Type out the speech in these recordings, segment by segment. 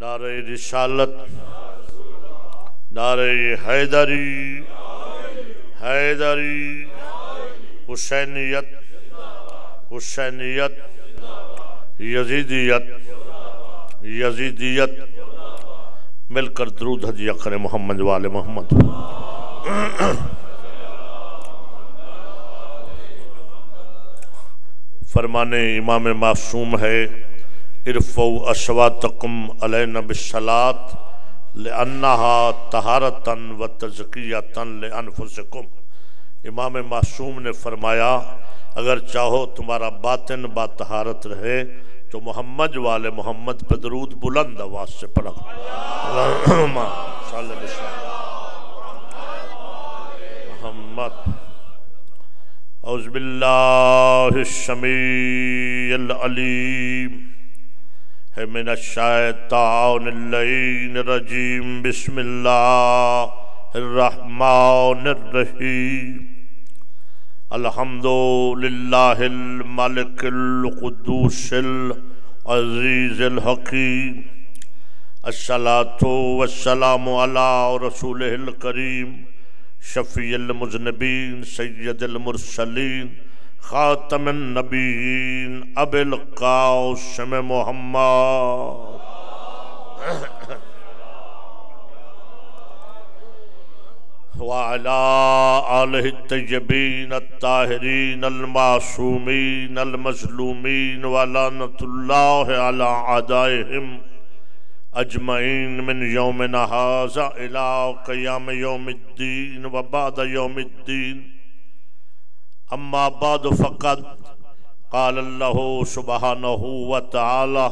نعرہ رسالت، نعرہ حیدری، حیدری، حسینیت، حسینیت، یزیدیت، یزیدیت، مل کر درود ہدیہ کریں محمد والے محمد۔ فرمان امام معصوم ہے ارفعوا اصواتکم علینا بالصلاۃ لانہا طہارۃ وتزکیۃ لانفسکم۔ امام معصوم نے فرمایا اگر چاہو تمہارا باطن با طہارت رہے تو محمد والے محمد پہ درود بلند آواز سے پڑھو۔ اللہم صلی محمد۔ اعوذ باللہ السمیع العلیم من الشیطان اللعین الرجیم، بسم اللہ الرحمن الرحیم۔ الحمد للہ الملک القدوس العزیز الحکیم، الصلاۃ والسلام علی رسولہ الکریم، شفیع المذنبین، سید المرسلین، خاتم النبیین، ابی القاسم محمد وعلى آلہ الطیبین الطاہرین المعصومین المظلومین ولعنۃ اللہ علی اعدائہم اجمعین من یومنا ھذا الی قیام یوم الدین وبعد یوم الدین۔ اما بعد فقد قال اللہ سبحانہ وتعالی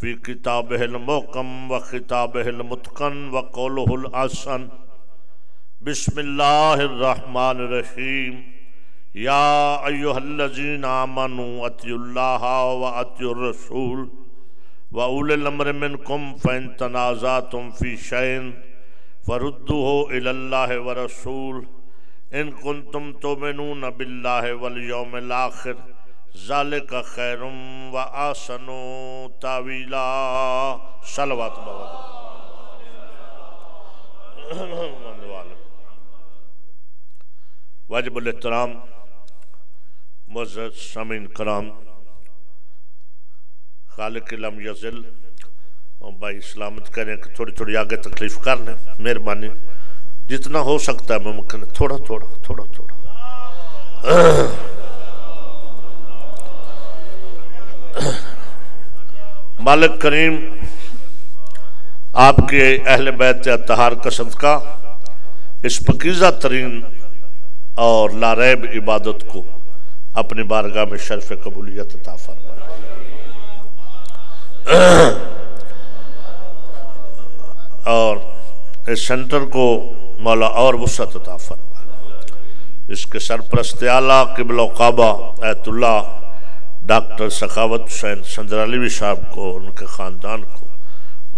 فی کتابہ المحکم وخطابہ المتقن وقولہ الحسن، بسم اللہ الرحمن الرحیم۔ یا ایہا الذین آمنوا اطیعوا اللہ واطیعوا الرسول وَأُولِي الْأَمْرِ مِنْكُمْ فَإِن تَنَازَعْتُمْ فِي شَيْءٍ فَرُدُّوهُ إِلَى اللَّهِ وَرَسُولِهِ إِن كُنتُمْ تُؤْمِنُونَ بِاللَّهِ وَالْيَوْمِ الْآخِرِ ذَلِكَ خَيْرٌ وَأَحْسَنُ تَأْوِيلًا۔ صلوات واجب الاحترام معزز سامعین کرام، خالق لم یزل اور بھائی سلامت کریں کہ تھوڑی تھوڑی آگے تکلیف کر لیں، مہربانی جتنا ہو سکتا ہے ممکن ہے، تھوڑا تھوڑا تھوڑا تھوڑا۔ مالک کریم آپ کے اہل بیت اطہار کا صدقہ اس پاکیزہ ترین اور لا ریب عبادت کو اپنی بارگاہ میں شرف قبولیت عطا فرمائے۔ اور اس سینٹر کو مولا اور وسعت عطا فرمائے۔ اس کے سرپرست اعلیٰ قبلہ و کعبہ ایت اللہ ڈاکٹر سخاوت حسین سندرالیوی صاحب کو، ان کے خاندان کو،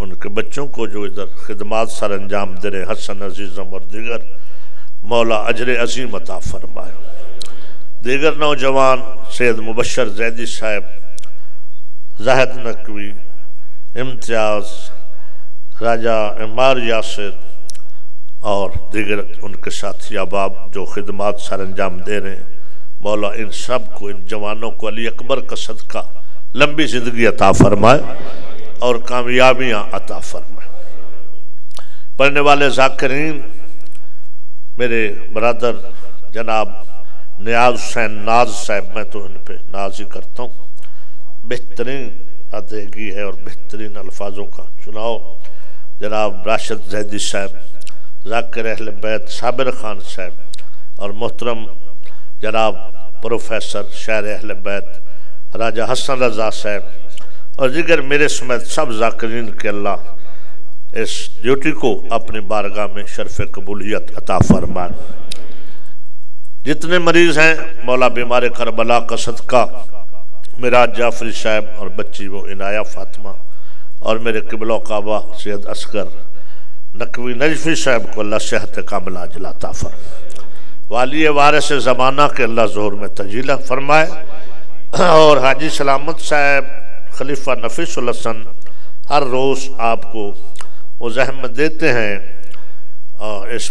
ان کے بچوں کو جو ادھر خدمات سر انجام دے رہے، حسن عزیزم اور دیگر، مولا اجر عظیم عطا فرمائے۔ دیگر نوجوان سید مبشر زیدی صاحب، زاہد نقوی، امتیاز، راجہ عمار یاسر اور دیگر ان کے ساتھی احباب جو خدمات سر انجام دے رہے ہیں، مولا ان سب کو، ان جوانوں کو علی اکبر کا صدقہ لمبی زندگی عطا فرمائے اور کامیابیاں عطا فرمائے۔ پڑھنے والے ذاکرین میرے برادر جناب نیاز حسین ناز صاحب، میں تو ان پہ ناز ہی کرتا ہوں، بہترین ادائیگی ہے اور بہترین الفاظوں کا چناؤ۔ جناب راشد زیدی صاحب، ذاکر اہل بیت صابر خان صاحب اور محترم جناب پروفیسر شاعر اہل بیت راجہ حسن رضا صاحب اور دیگر میرے سمیت سب ذاکرین کے اللہ اس ڈیوٹی کو اپنی بارگاہ میں شرف قبولیت عطا فرمائے۔ جتنے مریض ہیں مولا بیمار کربلا کا صدقہ میراج جعفری صاحب اور بچی وہ عنایہ فاطمہ اور میرے قبلہ و کعبہ سید اصغر نقوی نجفی صاحب کو اللہ صحت کاملہ عاجل عطا فرمائے۔ والی وارث زمانہ کے اللہ ظہور میں تجلیہ فرمائے اور حاجی سلامت صاحب خلیفہ نفیس الحسن ہر روز آپ کو وہ زحمت دیتے ہیں اور اس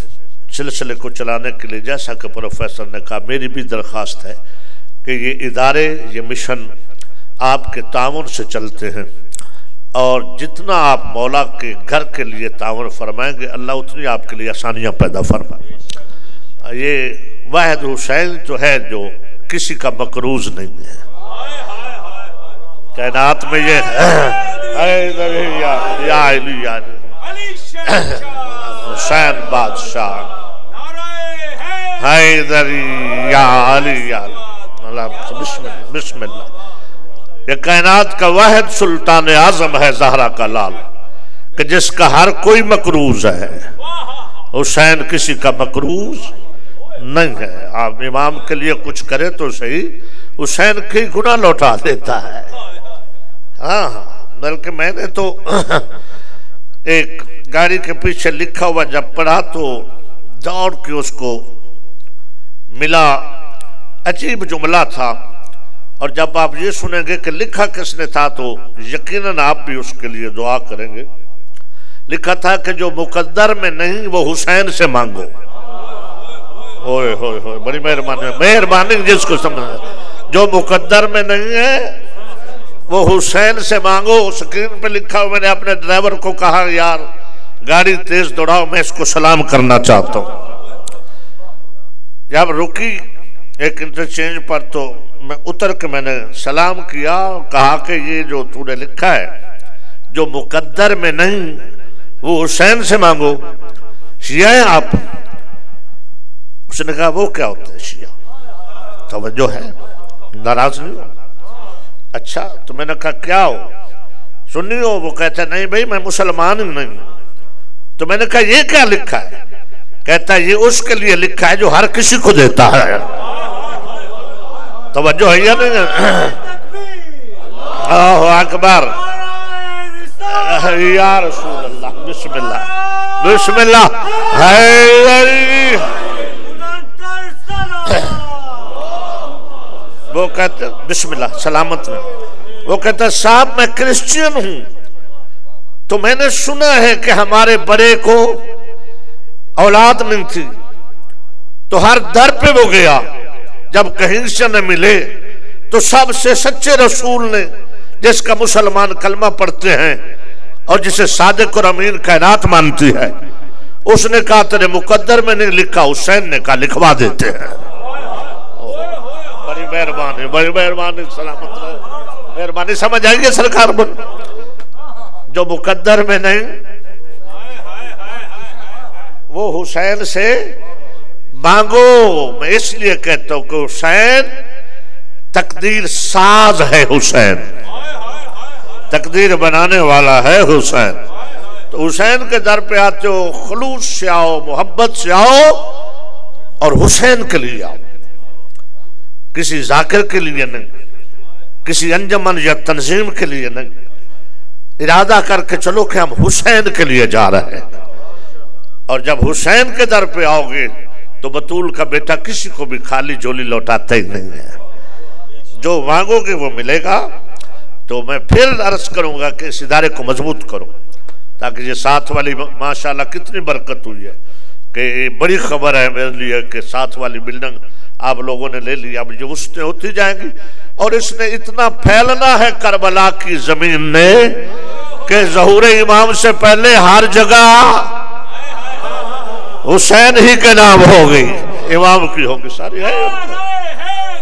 سلسلے کو چلانے کے لیے. جیسا کہ پروفیسر نے کہا، میری بھی درخواست ہے کہ یہ ادارے، یہ مشن آپ کے تعاون سے چلتے ہیں، اور جتنا آپ مولا کے گھر کے لیے تعاون فرمائیں گے اللہ اتنی آپ کے لیے آسانیاں پیدا فرمائے. یہ واحد حسین جو ہے جو کسی کا مقروض نہیں ہے کائنات میں. یہ یا علی حسین بادشاہ حیدری یا علی یا بسم اللہ. یہ کائنات کا واحد سلطان اعظم ہے زہرا کا لال، کہ جس کا ہر کوئی مقروض ہے. حسین کسی کا مقروض نہیں ہے. آپ امام کے لیے کچھ کرے تو صحیح، حسین کی گناہ لوٹا دیتا ہے. ہاں بلکہ میں نے تو ایک گاڑی کے پیچھے لکھا ہوا جب پڑھا تو دوڑ کے اس کو ملا. عجیب جملہ تھا، اور جب آپ یہ سنیں گے کہ لکھا کس نے تھا تو یقیناً آپ بھی اس کے لیے دعا کریں گے. لکھا تھا کہ جو مقدر میں نہیں وہ حسین سے مانگو. ہوئے ہوئے ہوئے، بڑی مہربانی جس کو سمجھنا. جو مقدر میں نہیں ہے وہ حسین سے مانگو. سکرین پہ لکھا ہوا. میں نے اپنے ڈرائیور کو کہا یار گاڑی تیز دوڑاؤ، میں اس کو سلام کرنا چاہتا ہوں. جب رکی ایک انٹرچینج پر تو میں اتر کے میں نے سلام کیا، کہا کہ یہ جو تو نے لکھا ہے جو مقدر میں نہیں وہ حسین سے مانگو، شیعہ ہیں آپ؟ اس نے کہا وہ کیا ہوتا ہے شیعہ؟ توجہ ہے، ناراض نہیں ہو؟ اچھا تو میں نے کہا کیا ہو؟ سنی ہو؟ وہ کہتا ہے نہیں بھائی میں مسلمان ہی نہیں. تو میں نے کہا یہ کیا لکھا ہے؟ کہتا ہے یہ اس کے لیے لکھا ہے جو ہر کسی کو دیتا ہے. توجہ ہے یا نہیں؟ اللہ اکبر یا رسول اللہ. بسم اللہ بسم اللہ. وہ کہتے بسم اللہ سلامت میں. وہ کہتا صاحب میں کرسچین ہوں تو میں نے سنا ہے کہ ہمارے بڑے کو اولاد نہیں تھی تو ہر در پہ وہ گیا، جب کہیں سے نہ ملے تو سب سے سچے رسول نے جس کا مسلمان کلمہ پڑھتے ہیں اور جسے صادق اور امین کائنات مانتی ہے، اس نے کہا تیرے مقدر میں نہیں لکھا. حسین نے کہا لکھوا دیتے ہیں. بڑی مہربانی بڑی مہربانی. سلامت رہے. مہربانی سمجھ آئیں گے سرکار بن. جو مقدر میں نہیں وہ حسین سے مانگو. میں اس لیے کہتا ہوں کہ حسین تقدیر ساز ہے. حسین تقدیر بنانے والا ہے حسین. تو حسین کے در پہ آتے ہو خلوص سے آؤ، محبت سے آؤ اور حسین کے لیے آؤ، کسی ذاکر کے لیے نہیں، کسی انجمن یا تنظیم کے لیے نہیں. ارادہ کر کے چلو کہ ہم حسین کے لیے جا رہے ہیں. اور جب حسین کے در پہ آؤ گے تو بطول کا بیٹا کسی کو بھی خالی جھولی لوٹاتا ہی نہیں ہے. جو مانگو گے وہ ملے گا. تو میں پھر عرض کروں گا کہ اس ادارے کو مضبوط کرو تاکہ یہ ساتھ والی ماشاءاللہ کتنی برکت ہوئی ہے کہ بڑی خبر ہے میرے لیے کہ ساتھ والی بلڈنگ آپ لوگوں نے لے لی. اب یہ وسطیں ہوتی جائیں گی اور اس نے اتنا پھیلنا ہے کربلا کی زمین نے کہ ظہور امام سے پہلے ہر جگہ حسین ہی کے نام ہو گئی، امام کی ہوگی ساری.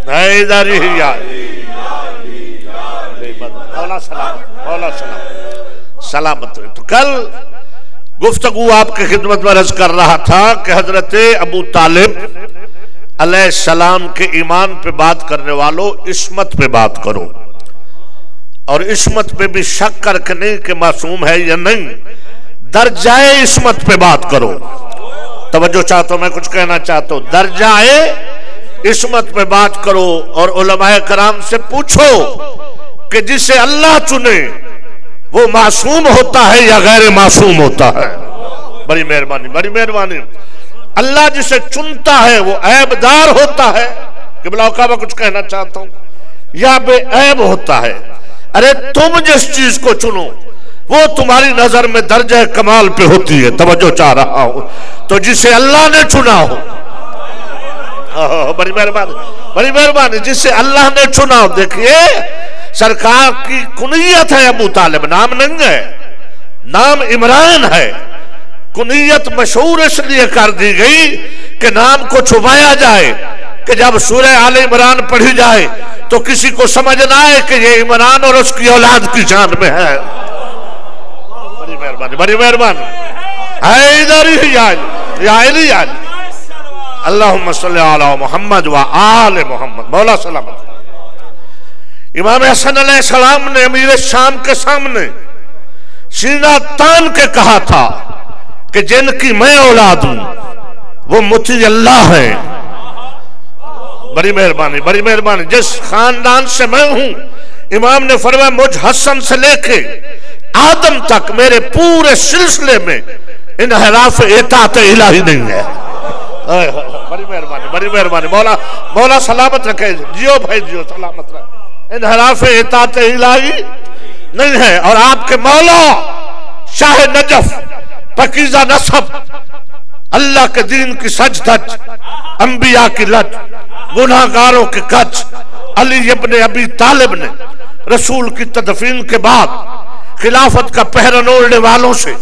ہے ادھر ہی یار مولا سلام مولا سلام سلامت. تو کل گفتگو آپ کی خدمت میں عرض کر رہا تھا کہ حضرت ابو طالب علیہ السلام کے ایمان پہ بات کرنے والوں عصمت پہ بات کرو، اور عصمت پہ بھی شک کر کے نہیں کہ معصوم ہے یا نہیں، درجہ عصمت پہ بات کرو. توجہ چاہتا ہوں، میں کچھ کہنا چاہتا ہوں. درجہ عصمت پہ بات کرو اور علماء کرام سے پوچھو کہ جسے اللہ چنے وہ معصوم ہوتا ہے یا غیر معصوم ہوتا ہے. بڑی مہربانی بڑی مہربانی. اللہ جسے چنتا ہے وہ عیب دار ہوتا ہے کہ بلا اوقات کچھ کہنا چاہتا ہوں یا بے عیب ہوتا ہے. ارے تم جس چیز کو چنو وہ تمہاری نظر میں درجہ کمال پہ ہوتی ہے. توجہ چاہ رہا ہوں. تو جسے اللہ نے چنا ہو, بڑی مہربانی, جسے اللہ نے چنا ہو. دیکھئے سرکار کی کنیت ہے ابو طالب, نام نہیں ہے, نام عمران ہے. کنیت مشہور اس لیے کر دی گئی کہ نام کو چھپایا جائے, کہ جب سورہ آل عمران پڑھی جائے تو کسی کو سمجھ نہ آئے کہ یہ عمران اور اس کی اولاد کی شان میں ہے. بڑی مہربانی. یا علی اللہم صلی علی محمد و آل محمد. مولا سلامت. امام حسن علیہ السلام نے امیر شام کے سامنے سینہ تان کے کہا تھا کہ جن کی میں اولاد ہوں وہ مطیع اللہ ہیں. بڑی مہربانی. جس خاندان سے میں ہوں, امام نے فرمایا مجھ حسن سے لے کے آدم تک میرے پورے سلسلے میں انحراف اطاعت الہی نہیں ہے. بڑی مہربانی. مولا سلامت رکھے. جیو بھائی جیو, سلامت رکھے. انحراف اطاعت الہی نہیں ہے. اور آپ کے مولا شاہ نجف, پاکیزہ نسب, اللہ کے دین کی سج دھج, انبیاء کی لج, گناہگاروں کے کچ, علی ابن ابی طالب نے رسول کی تدفین کے بعد خلافت کا پہرن اوڑھنے والوں سے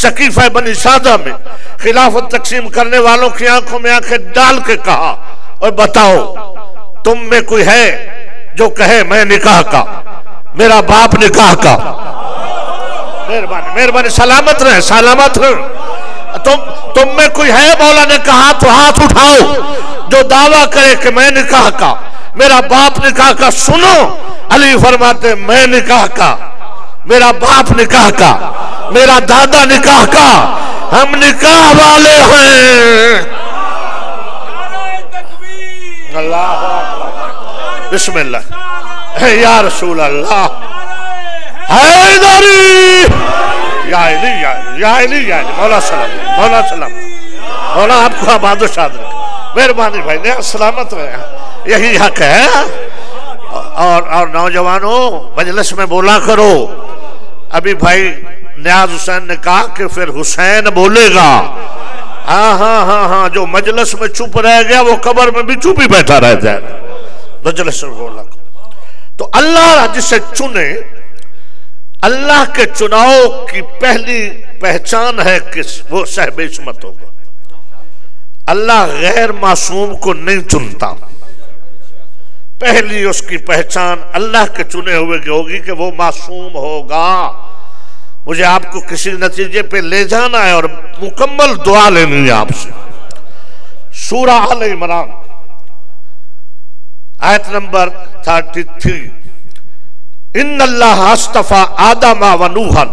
سقیفہ بنی سادہ میں خلافت تقسیم کرنے والوں کی آنکھوں میں آنکھیں ڈال کے کہا, اور بتاؤ تم میں کوئی ہے جو کہے میں نکاح کا, میرا باپ نکاح کا. مہربانی. سلامت رہے. تم میں کوئی ہے, مولا نے کہا تو ہاتھ اٹھاؤ, جو دعویٰ کرے کہ میں نکاح کا, میرا باپ نکاح کا. سنو, علی فرماتے میں نکاح کا, میرا باپ نکاح کا, میرا دادا نکاح کا, ہم نکاح والے ہیں. اللہ, بسم اللہ, یا رسول اللہ, حیدری, یا علی, مولا سلام. مولا آپ کو آباد و شاد رکھے. مہربانی بھائی نے سلامت رہے. یہی حق ہے. اور نوجوانوں مجلس میں بولا کرو. ابھی بھائی نیاز حسین نے کہا کہ پھر حسین بولے گا. ہاں, جو مجلس میں چپ رہ گیا وہ قبر میں بھی چپ ہی بیٹھا رہ جائے. مجلس میں بولا. تو اللہ جسے چنے, اللہ کے چناؤ کی پہلی پہچان ہے کہ وہ صاحب عصمت ہوگا. اللہ غیر معصوم کو نہیں چنتا. پہلی اس کی پہچان اللہ کے چنے ہوئے کی ہوگی کہ وہ معصوم ہوگا. مجھے آپ کو کسی نتیجے پہ لے جانا ہے اور مکمل دعا لینی ہے آپ سے. سورہ آل عمران آیت نمبر 33. ان اللہ اصطفى آدم و نوحا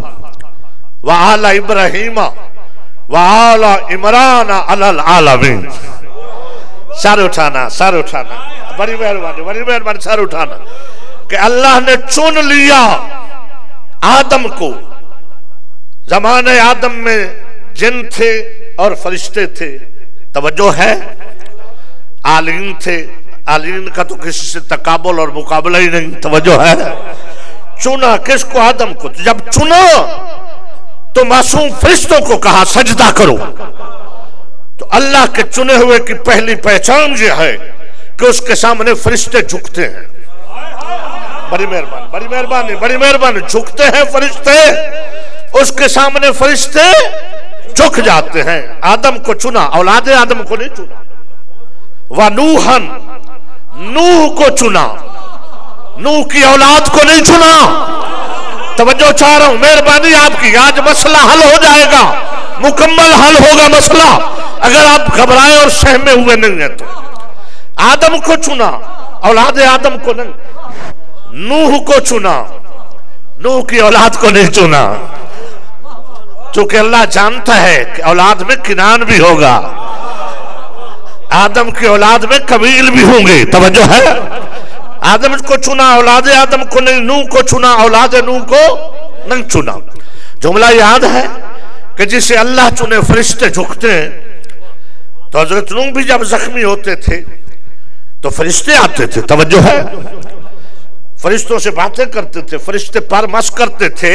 و آل ابراہیم و آل عمران علی العالمین. سر اٹھانا. بڑی مہربانی. سر اٹھانا کہ اللہ نے چن لیا آدم کو. زمانے آدم میں جن تھے اور فرشتے تھے. توجہ ہے, عالین تھے. عالین کا تو کسی سے تقابل اور مقابلہ ہی نہیں. توجہ ہے. چنا کس کو؟ آدم کو. جب چنا تو معصوم فرشتوں کو کہا سجدہ کرو. تو اللہ کے چنے ہوئے کی پہلی پہچان یہ ہے کہ اس کے سامنے فرشتے جھکتے ہیں. بڑی مہربانی. جھکتے ہیں فرشتے, اس کے سامنے فرشتے جھک جاتے ہیں. آدم کو چنا, اولاد آدم کو نہیں چنا. وَنُوحًا, نوح کو چنا, نوح کی اولاد کو نہیں چنا. توجہ چاہ رہا ہوں, مہربانی آپ کی. آج مسئلہ حل ہو جائے گا, مکمل حل ہوگا مسئلہ, اگر آپ گھبرائے اور سہمے ہوئے نہیں ہیں تو. آدم کو چنا, اولاد آدم کو نہیں. نوح کو چنا, نوح کی اولاد کو نہیں چنا. چونکہ اللہ جانتا ہے کہ اولاد میں کنان بھی ہوگا, آدم کی اولاد میں قبیل بھی ہوں گے. توجہ ہے. آدم کو چنا, اولاد آدم کو نہیں. نوح کو چنا, اولاد نوح کو نہیں چنا. جملہ یاد ہے کہ جسے اللہ چنے فرشتے جھکتے ہیں. تو حضرت نوح بھی جب زخمی ہوتے تھے تو فرشتے آتے تھے. توجہ ہے. فرشتوں سے باتیں کرتے تھے, فرشتے پر مس کرتے تھے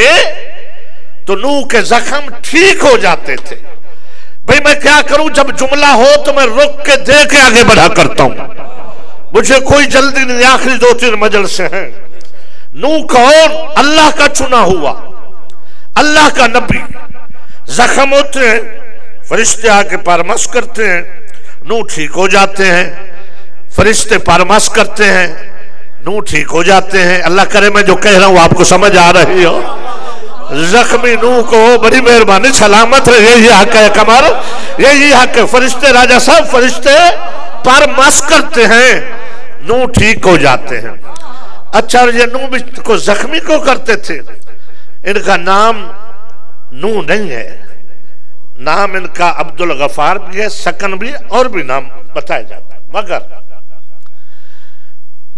تو نوح کے زخم ٹھیک ہو جاتے تھے. بھئی میں کیا کروں، جب جملہ ہو تو میں رک کے دے کے آگے بڑھا کرتا ہوں، مجھے کوئی جلدی نہیں، آخری 2-3 مجلسیں ہیں. نوح کون؟ اللہ کا چنا ہوا، اللہ کا نبی. زخم ہوتے ہیں، فرشتے آ کے پارمس کرتے ہیں، نوح ٹھیک ہو جاتے ہیں. فرشتے پارمس کرتے ہیں، نوح ٹھیک ہو جاتے ہیں. اللہ کرے میں جو کہہ رہا ہوں آپ کو سمجھ آ رہی ہو. زخمی نوح کو بڑی مہربانی، سلامت رہے. یہی حق ہے کمال، یہی حق ہے. فرشتے راجہ صاحب فرشتے پارمس کرتے ہیں، نوح ٹھیک ہو جاتے ہیں. اچھا یہ نوح کو زخمی کو کرتے تھے. ان کا نام نوح نہیں ہے، نام ان کا عبدالغفار بھی ہے، سکن بھی، اور بھی نام بتایا جاتا ہے. مگر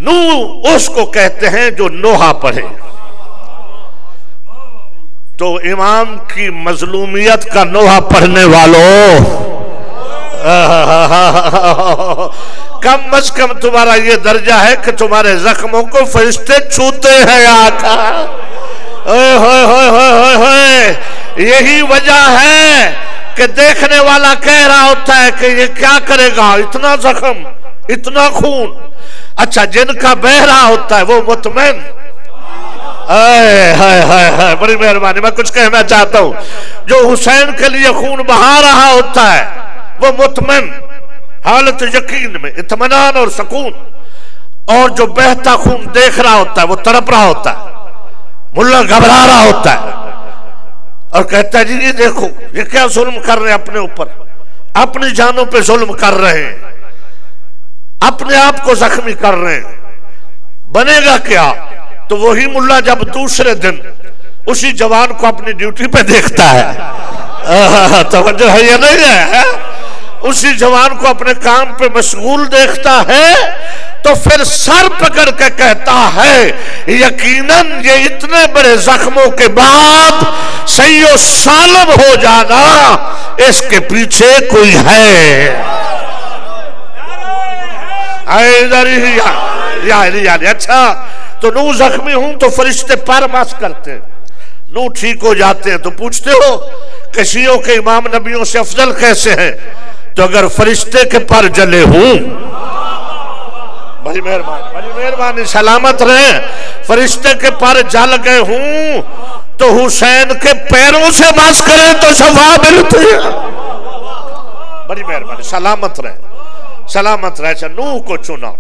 نوح اس کو کہتے ہیں جو نوحہ پڑھے. تو امام کی مظلومیت کا نوحہ پڑھنے والوں، کم از کم تمہارا یہ درجہ ہے کہ تمہارے زخموں کو فرشتے چھوتے ہیں. آقا یہی وجہ ہے کہ دیکھنے والا کہہ رہا ہوتا ہے کہ یہ کیا کرے گا، اتنا زخم، اتنا خون. اچھا جن کا بہ رہا ہوتا ہے وہ مطمئن. بڑی مہربانی، میں کچھ کہنا چاہتا ہوں. جو حسین کے لیے خون بہا رہا ہوتا ہے وہ مطمئن، حالت یقین میں، اطمینان اور سکون. اور جو بہتا خون دیکھ رہا ہوتا ہے وہ تڑپ رہا ہوتا ہے، ملا گھبرا رہا ہوتا ہے اور کہتا ہے جی یہ دیکھو یہ کیا ظلم کر رہے ہیں اپنے اوپر، اپنی جانوں پہ ظلم کر رہے ہیں، اپنے آپ کو زخمی کر رہے ہیں، بنے گا کیا؟ تو وہی ملا جب دوسرے دن اسی جوان کو اپنی ڈیوٹی پہ دیکھتا ہے، توجہ ہے یا نہیں ہے، اسی جوان کو اپنے کام پہ مشغول دیکھتا ہے تو پھر سر پکڑ کے کہتا ہے یقیناً یہ اتنے بڑے زخموں کے بعد صحیح و سالم ہو جانا، اس کے پیچھے کوئی ہے. اچھا تو نوح زخمی ہوں تو فرشتے پارماس کرتے ہیں، نوح ٹھیک ہو جاتے ہیں. تو پوچھتے ہو کہ شیعوں کے امام نبیوں سے افضل کیسے ہیں؟ تو اگر فرشتے کے پر جلے ہوں، بڑی مہربانی سلامت رہیں، فرشتے کے پر جل گئے ہوں تو حسین کے پیروں سے ماس کریں تو شفا ملتی ہے. بڑی مہربانی سلامت رہیں، سلامت رہے. نوح کو چنا،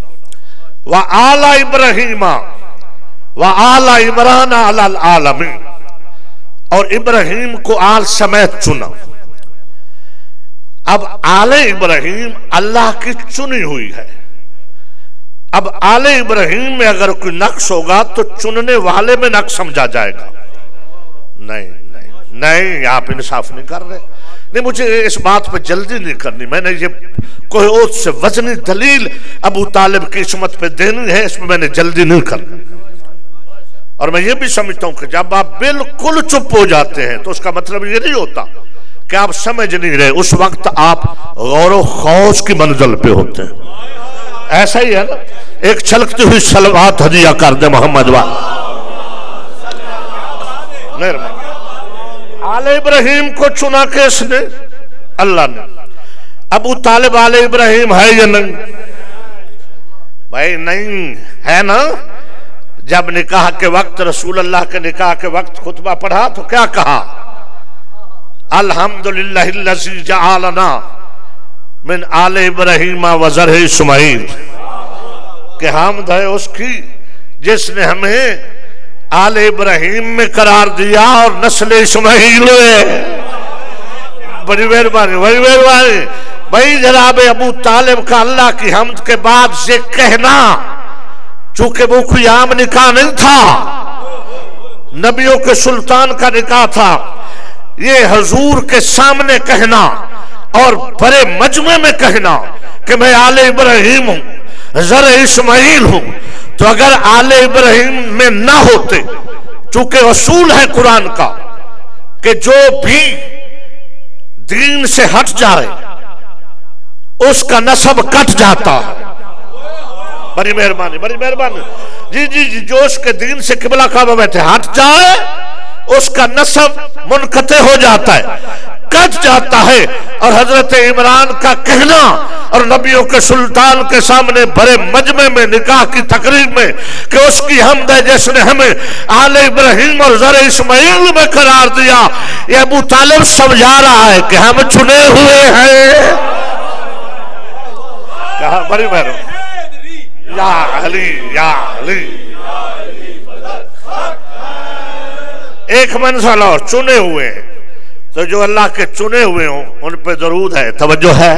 وَآلَ إِبْرَهِيمَ وَآلَ عِمْرَانَ عَلَى الْعَالَمِينَ، اور ابراہیم کو آل سمیت چنا. اب آل ابراہیم اللہ کی چنی ہوئی ہے. اب آل ابراہیم میں اگر کوئی نقص ہوگا تو چننے والے میں نقص سمجھا جائے گا. نہیں آپ انصاف نہیں کر رہے. نہیں مجھے اس بات پہ جلدی نہیں کرنی، میں نے یہ کوئی اور سے وزنی دلیل ابو طالب کی عصمت پہ دینی ہے، اس میں نے جلدی نہیں کرنی. اور میں یہ بھی سمجھتا ہوں کہ جب آپ بالکل چپ ہو جاتے ہیں تو اس کا مطلب یہ نہیں ہوتا کہ آپ سمجھ نہیں رہے، اس وقت آپ غور و خوض کی منزل پہ ہوتے ہیں. ایسا ہی ہے نا. ایک چھلکتی ہوئی صلوات ہدیہ کر دے محمد والا. آل ابراہیم کو چنا کس نے؟ اللہ نے. ابو طالب آل ابراہیم ہے یا نہیں؟ بھائی نہیں ہے نا. جب نکاح کے وقت رسول اللہ کے نکاح کے وقت خطبہ پڑھا تو کیا کہا؟ الحمدللہ الذی جعلنا من آل ابراہیم و ذرہ اسماعیل، کہ حمد ہے اس کی جس نے ہمیں آل ابراہیم میں قرار دیا اور نسل اسماعیل میں. بڑی مہربانی بڑی مہربانی. بھائی جناب ابو طالب کا اللہ کی حمد کے بعد یہ کہنا، چونکہ وہ کوئی عام نکاح نہیں تھا، نبیوں کے سلطان کا نکاح تھا، یہ حضور کے سامنے کہنا اور بڑے مجمع میں کہنا کہ میں آل ابراہیم ہوں، ذرہ اسماعیل ہوں. تو اگر آل ابراہیم میں نہ ہوتے، چونکہ اصول ہے قرآن کا کہ جو بھی دین سے ہٹ جائے اس کا نسب کٹ جاتا ہے. بڑی مہربانی بڑی مہربانی. جی جو اس کے دین سے قبلہ کعبہ بیٹھے ہٹ جائے اس کا نسب منقطع ہو جاتا ہے، کٹ جاتا ہے۔ اور حضرت عمران کا کہنا اور نبیوں کے سلطان کے سامنے بڑے مجمع میں نکاح کی تقریب میں کہ اس کی حمد ہے جس نے ہمیں آل ابراہیم اور زر اسماعیل میں قرار دیا، یہ ابو طالب سمجھا رہا ہے کہ ہم چنے ہوئے ہیں۔ کہا بڑی مہربانی، یا علی یا علی، ایک منزل اور چنے ہوئے ہیں، تو جو اللہ کے چنے ہوئے ہوں ان پہ درود ہے، توجہ ہے۔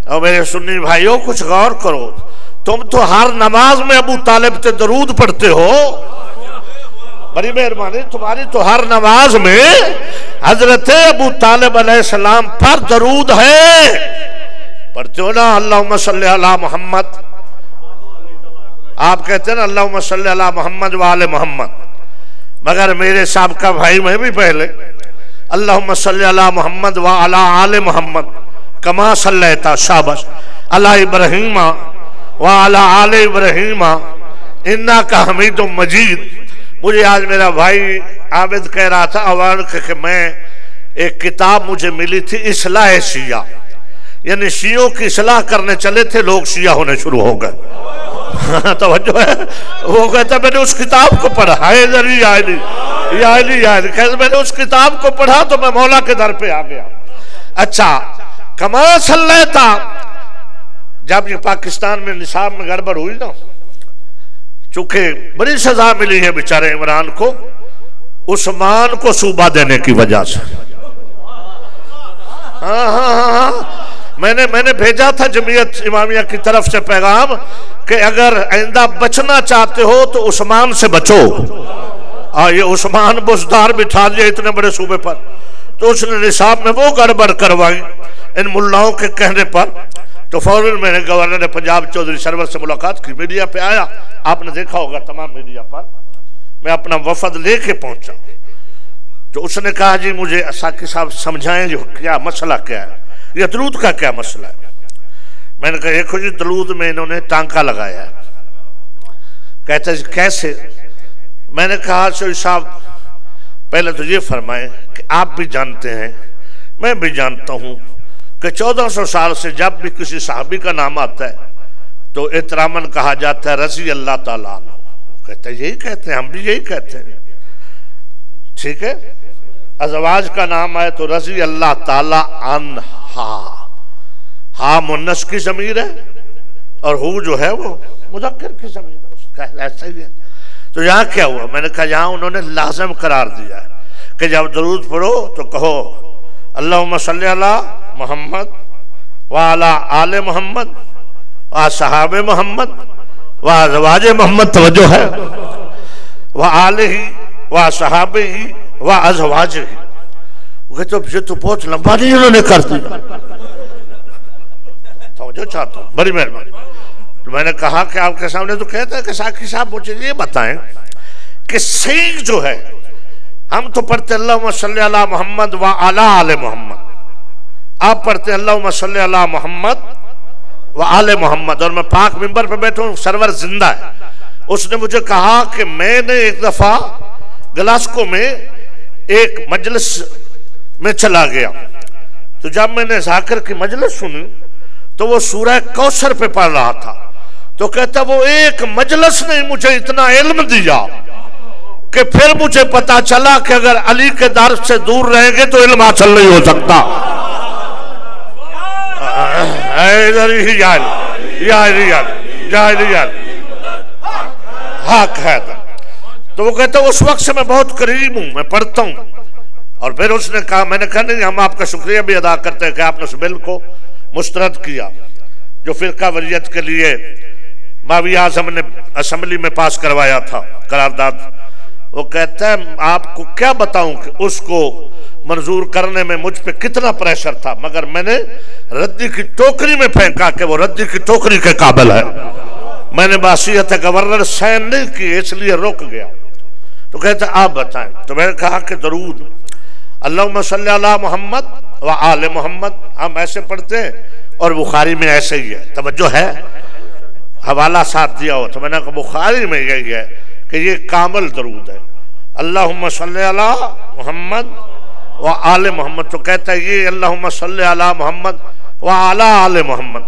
اور میرے سنی بھائیوں کچھ غور کرو، تم تو ہر نماز میں ابو طالب سے درود پڑھتے ہو، بڑی مہربانی، تمہاری تو ہر نماز میں حضرت ابو طالب علیہ السلام پر درود ہے، پڑھتے ہو نا؟ اللہم صلی علی محمد، آپ کہتے ہیں نا اللہم صلی علی محمد وآل محمد، مگر میرے سابقہ بھائی میں بھی پہلے اللہم صلی علی محمد وعلی آل محمد کما صلیتا شابش علی ابراہیم وعلی آل ابراہیم انکا حمید مجید۔ مجھے آج میرا بھائی عابد کہہ رہا تھا اوان کہ میں ایک کتاب مجھے ملی تھی اصلاح شیعہ، یعنی شیعوں کی اصلاح کرنے چلے تھے لوگ، شیعہ ہونے شروع ہو گئے، توجہ ہے۔ وہ کہتا میں نے اس کتاب کو پڑھا، کہتا میں نے اس کتاب کو پڑھا تو میں مولا کے در پہ آ گیا۔ اچھا، کما صلیتا، جب یہ پاکستان میں نصاب میں گڑبڑ ہوئی نا، چونکہ بڑی سزا ملی ہے بیچارے عمران کو عثمان کو صوبہ دینے کی وجہ سے۔ ہاں میں نے بھیجا تھا جمعیت امامیہ کی طرف سے پیغام کہ اگر آئندہ بچنا چاہتے ہو تو عثمان سے بچو۔ یہ عثمان بزدار بٹھا دیا اتنے بڑے صوبے پر، تو اس نے نصاب میں وہ گڑبڑ کروائی ان ملاؤں کے کہنے پر۔ تو فوراً میں نے گورنر پنجاب چودھری سرور سے ملاقات کی، میڈیا پہ آیا، آپ نے دیکھا ہوگا تمام میڈیا پر، میں اپنا وفد لے کے پہنچا۔ تو اس نے کہا جی مجھے ساقی صاحب سمجھائیں جو کیا مسئلہ کیا ہے، یہ درود کا کیا مسئلہ ہے۔ میں نے کہا دیکھو جی درود میں انہوں نے ٹانکا لگایا ہے۔ کہتا ہے کیسے؟ میں نے کہا شاہ صاحب پہلے تو یہ فرمائیں کہ آپ بھی جانتے ہیں میں بھی جانتا ہوں کہ 1400 سال سے جب بھی کسی صحابی کا نام آتا ہے تو احتراماً کہا جاتا ہے رضی اللہ تعالیٰ عنہ۔ کہتا ہے یہی کہتے ہیں، ہم بھی یہی کہتے ہیں، ٹھیک ہے۔ ازواج کا نام آئے تو رضی اللہ تعالیٰ عنہا، ہاں منس کی ضمیر ہے اور ہو جو ہے وہ مذکر کی ضمیر ہے، ایسا ہی ہے۔ تو یہاں کیا ہوا؟ میں نے کہا یہاں انہوں نے لازم قرار دیا ہے کہ جب درود پڑھو تو کہو اللہم صلی علی محمد وعلی آل محمد وصحاب محمد وازواج محمد، توجہ ہے، وآلہ وصحابہ وازواجہ۔ وہ کہتے یہ تو بہت لمبا نہیں انہوں نے کر دیا، توجہ چاہتا ہوں، بڑی مہربانی۔ تو میں نے کہا کہ آپ کے سامنے تو کہتا ہے کہ ساقی صاحب مجھے یہ بتائیں کہ صحیح جو ہے، ہم تو پڑھتے اللہم صلی علی محمد وعلی آل محمد، آپ پڑھتے اللہم صلی علی محمد وآل محمد، اور میں پاک ممبر پہ بیٹھا ہوں، سرور زندہ ہے۔ اس نے مجھے کہا کہ میں نے ایک دفعہ گلاسکو میں ایک مجلس میں چلا گیا، تو جب میں نے ذاکر کی مجلس سنی تو وہ سورہ کوثر پہ پڑھ رہا تھا، تو کہتا وہ ایک مجلس نے مجھے اتنا علم دیا کہ پھر مجھے پتا چلا کہ اگر علی کے در سے دور رہیں گے تو علم حاصل نہیں ہو سکتا۔ حق ہے۔ تو وہ کہتا اس وقت سے میں بہت قریب ہوں، میں پڑھتا ہوں۔ اور پھر اس نے کہا، میں نے کہا نہیں ہم آپ کا شکریہ بھی ادا کرتے ہیں کہ آپ نے اس بل کو مسترد کیا جو فرقہ وریت کے لیے ماوی اعظم نے اسمبلی میں پاس کروایا تھا قرارداد۔ وہ کہتا ہے آپ کو کیا بتاؤں کہ اس کو منظور کرنے میں مجھ پہ کتنا پریشر تھا، مگر میں نے ردی کی ٹوکری میں پھینکا کہ وہ ردی کی ٹوکری کے قابل ہے۔ میں نے باصیت گورنر سائن نہیں کی اس لیے رک گیا۔ تو کہتا آپ بتائیں۔ تو میں نے کہا کہ درود اللہم صلی علی محمد و آل محمد ہم ایسے پڑھتے ہیں اور بخاری میں ایسے ہی ہے، توجہ ہے، حوالہ ساتھ دیا ہو۔ تو میں نے کہا بخاری میں یہی ہے کہ یہ کامل درود ہے۔ اللہم صلی علی محمد و آل محمد، تو کہتا ہے یہ اللہم صلی علی محمد و علی آل محمد۔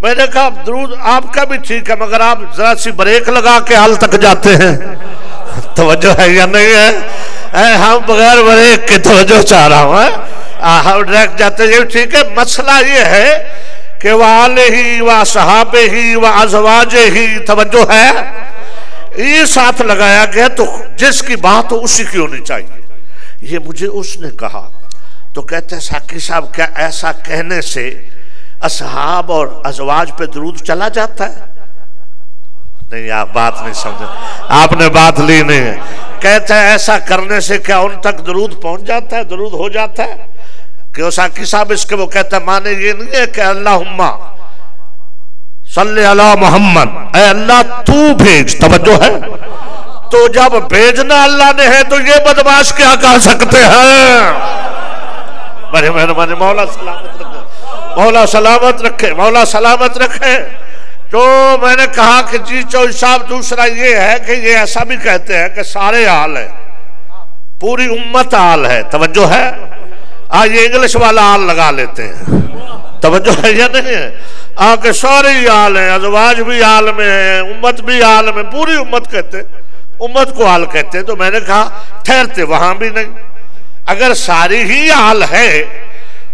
میں نے کہا درود آپ کا بھی ٹھیک ہے، مگر آپ ذرا سی بریک لگا کے حال تک جاتے ہیں، توجہ ہے یا نہیں ہے؟ ہم بغیر بریک کے توجہ چاہ رہا ہوں، ہم ڈائریکٹ جاتے ہیں، یہ ٹھیک ہے۔ مسئلہ یہ ہے کہ وَآلِهِ وَأَصْحَابِهِ وَأَزْوَاجِهِ، توجہ ہے، یہ ساتھ لگایا گیا، تو جس کی بات ہو اسی کی ہونی چاہیے۔ یہ مجھے اس نے کہا، تو کہتے ہیں ساقی صاحب کیا ایسا کہنے سے اصحاب اور ازواج پہ درود چلا جاتا ہے؟ نہیں، آپ بات نہیں سمجھے، آپ نے بات لی نہیں ہے۔ کہتے ہیں ایسا کرنے سے کیا ان تک درود پہنچ جاتا ہے، درود ہو جاتا ہے؟ کہ وہ ساقی صاحب اس کے وہ کہتا ہے مانے یہ نہیں ہے کہ اللہم صلی علی محمد، اے اللہ تو بھیج، توجہ ہے، تو جب بھیجنا اللہ نے ہے تو یہ بدماش کیا کہہ سکتے ہیں؟ بڑے مہربانی، مولا سلامت رکھے، مولا سلامت رکھے، مولا سلامت رکھے۔ تو میں نے کہا کہ جی چوہدری صاحب دوسرا یہ ہے کہ یہ ایسا بھی کہتے ہیں کہ سارے آل ہے، پوری امت آل ہے، توجہ ہے، یہ انگلش والا آل لگا لیتے ہیں، توجہ ہے یا نہیں ہے؟ کہ سارے آل ہیں، ازواج بھی آل میں ہیں، امت بھی آل میں، پوری امت کہتے ہیں، امت کو آل کہتے ہیں۔ تو میں نے کہا ٹھہرتے وہاں بھی نہیں، اگر ساری ہی آل ہے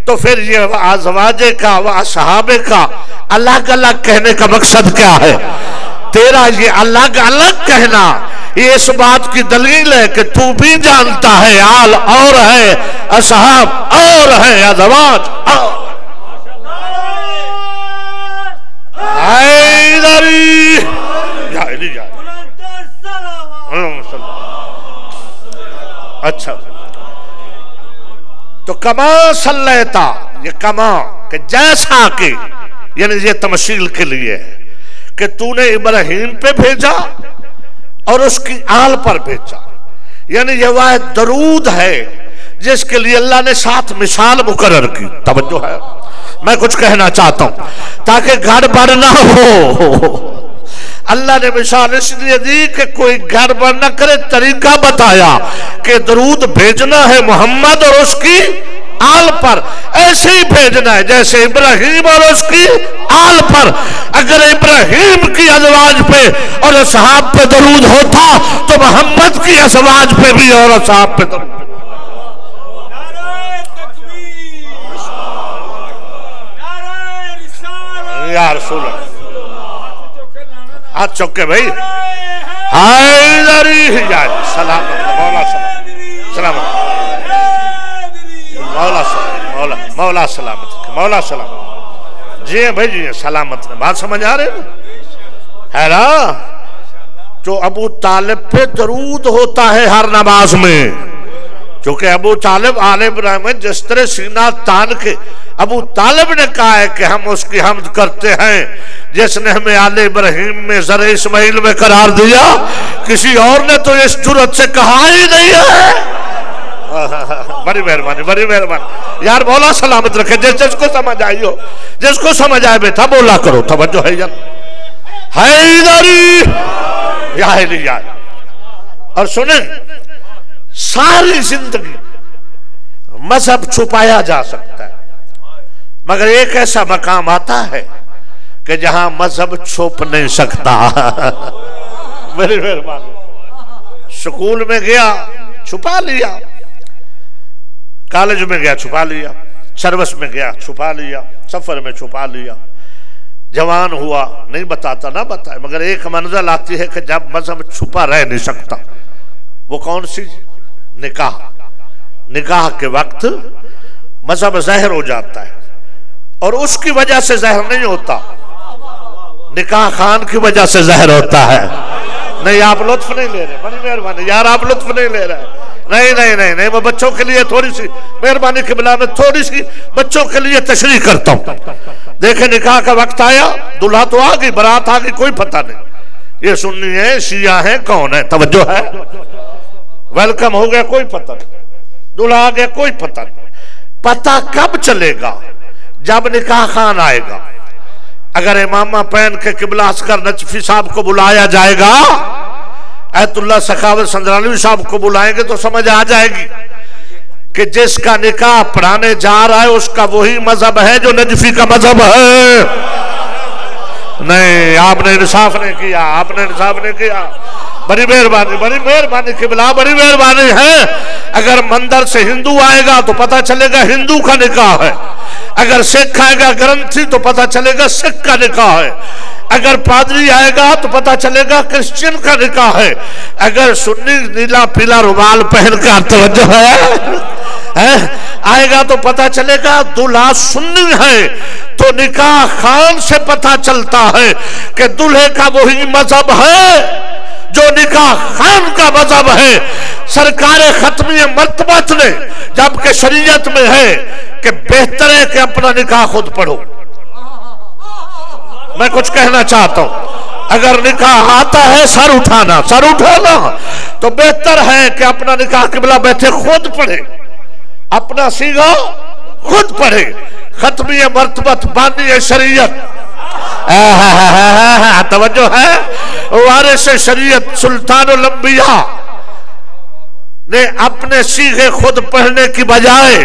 تو پھر یہ ازواج کا و اصحاب کا الگ الگ کہنے کا مقصد کیا ہے؟ تیرا یہ الگ الگ کہنا یہ اس بات کی دلیل ہے کہ تو بھی جانتا ہے آل اور ہے، اصحاب اور ہے، ازواج اور حیدری جائلی جائلی۔ اچھا، تو کما صلیتا، یہ کما کہ جیسا کہ، یعنی یہ تمثیل کے لیے ہے کہ تو نے ابراہیم پہ بھیجا اور اس کی آل پر بھیجا، یعنی یہ واحد درود ہے جس کے لیے اللہ نے ساتھ مثال مقرر کی، توجہ ہے۔ میں کچھ کہنا چاہتا ہوں تاکہ گڑبڑ نہ ہو، اللہ نے مثال اس لیے دی کہ کوئی گڑبڑ نہ کرے، طریقہ بتایا کہ درود بھیجنا ہے محمد اور اس کی آل پر، ایسے ہی بھیجنا ہے جیسے ابراہیم اور اس کی آل پر۔ اگر ابراہیم کی ازواج پہ اور اصحاب پہ درود ہوتا تو محمد کی ازواج پہ بھی اور اصحاب پہ درود۔ یا رسول اللہ، ہاتھ چوکے بھائی، حیدری حجاج، سلامت، مولا سلامت، سلامت، مولا سلامت، مولا سلامت، مولا سلامت، جی بھائی جی سلامت، بات سمجھ آ رہے ہے نا؟ جو ابو طالب پہ درود ہوتا ہے ہر نماز میں، چونکہ ابو طالب آل ابراہیم جس طرح سینہ تان کے ابو طالب نے کہا ہے کہ ہم اس کی حمد کرتے ہیں جس نے ہمیں آل ابراہیم میں زر اسماعیل میں قرار دیا، کسی اور نے تو اس جرأت سے کہا ہی نہیں ہے۔ بڑی مہربانی، بڑی مہربانی یار، مولا سلامت رکھے، جس کو سمجھ آئی ہو، جس کو سمجھ آئے بیٹھا بولا کرو، توجہ ہے یار، حیدری یا علی۔ اور سنیں، ساری زندگی مذہب چھپایا جا سکتا ہے، مگر ایک ایسا مقام آتا ہے کہ جہاں مذہب چھپ نہیں سکتا۔ میری مہربانی، سکول میں گیا چھپا لیا، کالج میں گیا چھپا لیا، سروس میں گیا چھپا لیا، سفر میں چھپا لیا، جوان ہوا نہیں بتاتا، نہ بتائے، مگر ایک منزل آتی ہے کہ جب مذہب چھپا رہ نہیں سکتا، وہ کون سی؟ نکاح۔ نکاح کے وقت مذہب ظاہر ہو جاتا ہے، اور اس کی وجہ سے ظاہر نہیں ہوتا، نکاح خان کی وجہ سے ظاہر ہوتا ہے۔ نہیں، آپ لطف نہیں لے رہے، بڑی مہربانی یار، آپ لطف نہیں لے رہے، نہیں نہیں نہیں نہیں، میں بچوں کے لیے تھوڑی سی مہربانی قبلہ میں تھوڑی سی بچوں کے لیے تشریح کرتا ہوں۔ دیکھیں، نکاح کا وقت آیا، دلہا تو آ گئی، برات آ گئی، کوئی پتہ نہیں یہ سنی ہے شیعہ ہے کون ہے، توجہ ہے، ویلکم ہو گیا کوئی پتہ نہیں، دلہا آ گیا کوئی پتہ نہیں۔ پتہ کب چلے گا؟ جب نکاح خان آئے گا۔ اگر امامہ پہن کے قبلہ اصغر نجفی صاحب کو بلایا جائے گا، ایت اللہ سخاوت سنجرانوی صاحب کو بلائیں گے تو سمجھ آ جائے گی کہ جس کا نکاح پڑھانے جا رہا ہے اس کا وہی مذہب ہے جو نجفی کا مذہب ہے. نہیں، آپ نے انصاف نہیں کیا، آپ نے انصاف نہیں کیا. بڑی مہربانی قبلہ، بڑی مہربانی ہے. اگر مندر سے ہندو آئے گا تو پتہ چلے گا ہندو کا نکاح ہے. اگر سکھ آئے گا گرنتھی تو پتہ چلے گا سکھ کا نکاح ہے. اگر پادری آئے گا تو پتہ چلے گا کرسچن کا نکاح ہے. اگر سنی نیلا پیلا رومال پہن کر توجہ ہے آئے گا تو پتہ چلے گا دلہا سنی ہے. تو نکاح خان سے پتہ چلتا ہے کہ دلہے کا وہی مذہب ہے جو نکاح خان کا مذہب ہے. سرکار ختمی مرتبت نے جبکہ شریعت میں ہے کہ بہتر ہے کہ اپنا نکاح خود پڑھو. میں کچھ کہنا چاہتا ہوں، اگر نکاح آتا ہے سر اٹھانا تو بہتر ہے کہ اپنا نکاح قبلہ بیٹھے خود پڑھے، اپنا سیگا خود پڑھے. ختمی مرتبت بانی شریعت توجہ ہے، وارث شریعت سلطان الانبیاء نے اپنے سیغے خود پڑھنے کی بجائے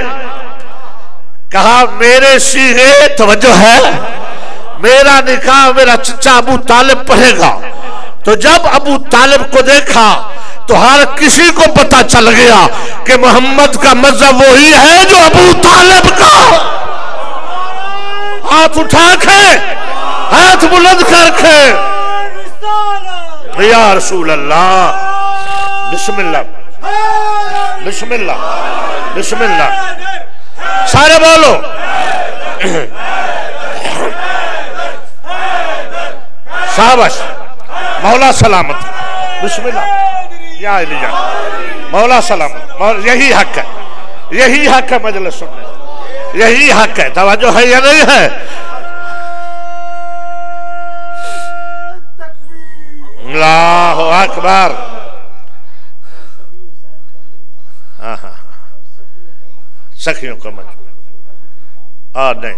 کہا میرے سیغے، توجہ ہے، میرا نکاح میرا چچا ابو طالب پڑھے گا. تو جب ابو طالب کو دیکھا تو ہر کسی کو پتا چل گیا کہ محمد کا مذہب وہی ہے جو ابو طالب کا. ہاتھ اٹھا کے، ہاتھ بلند کر کے، یا رسول اللہ، بسم اللہ بسم اللہ بسم اللہ، سارے بولو. شاباش، مولا سلامت، بسم اللہ، یا علی جان، مولا سلامت. یہی حق ہے، یہی حق ہے مجلس سننے، یہی حق ہے. توجہ ہے یا نہیں ہے؟ اللہ اکبر. سخیوں کا مجمع اور نہیں،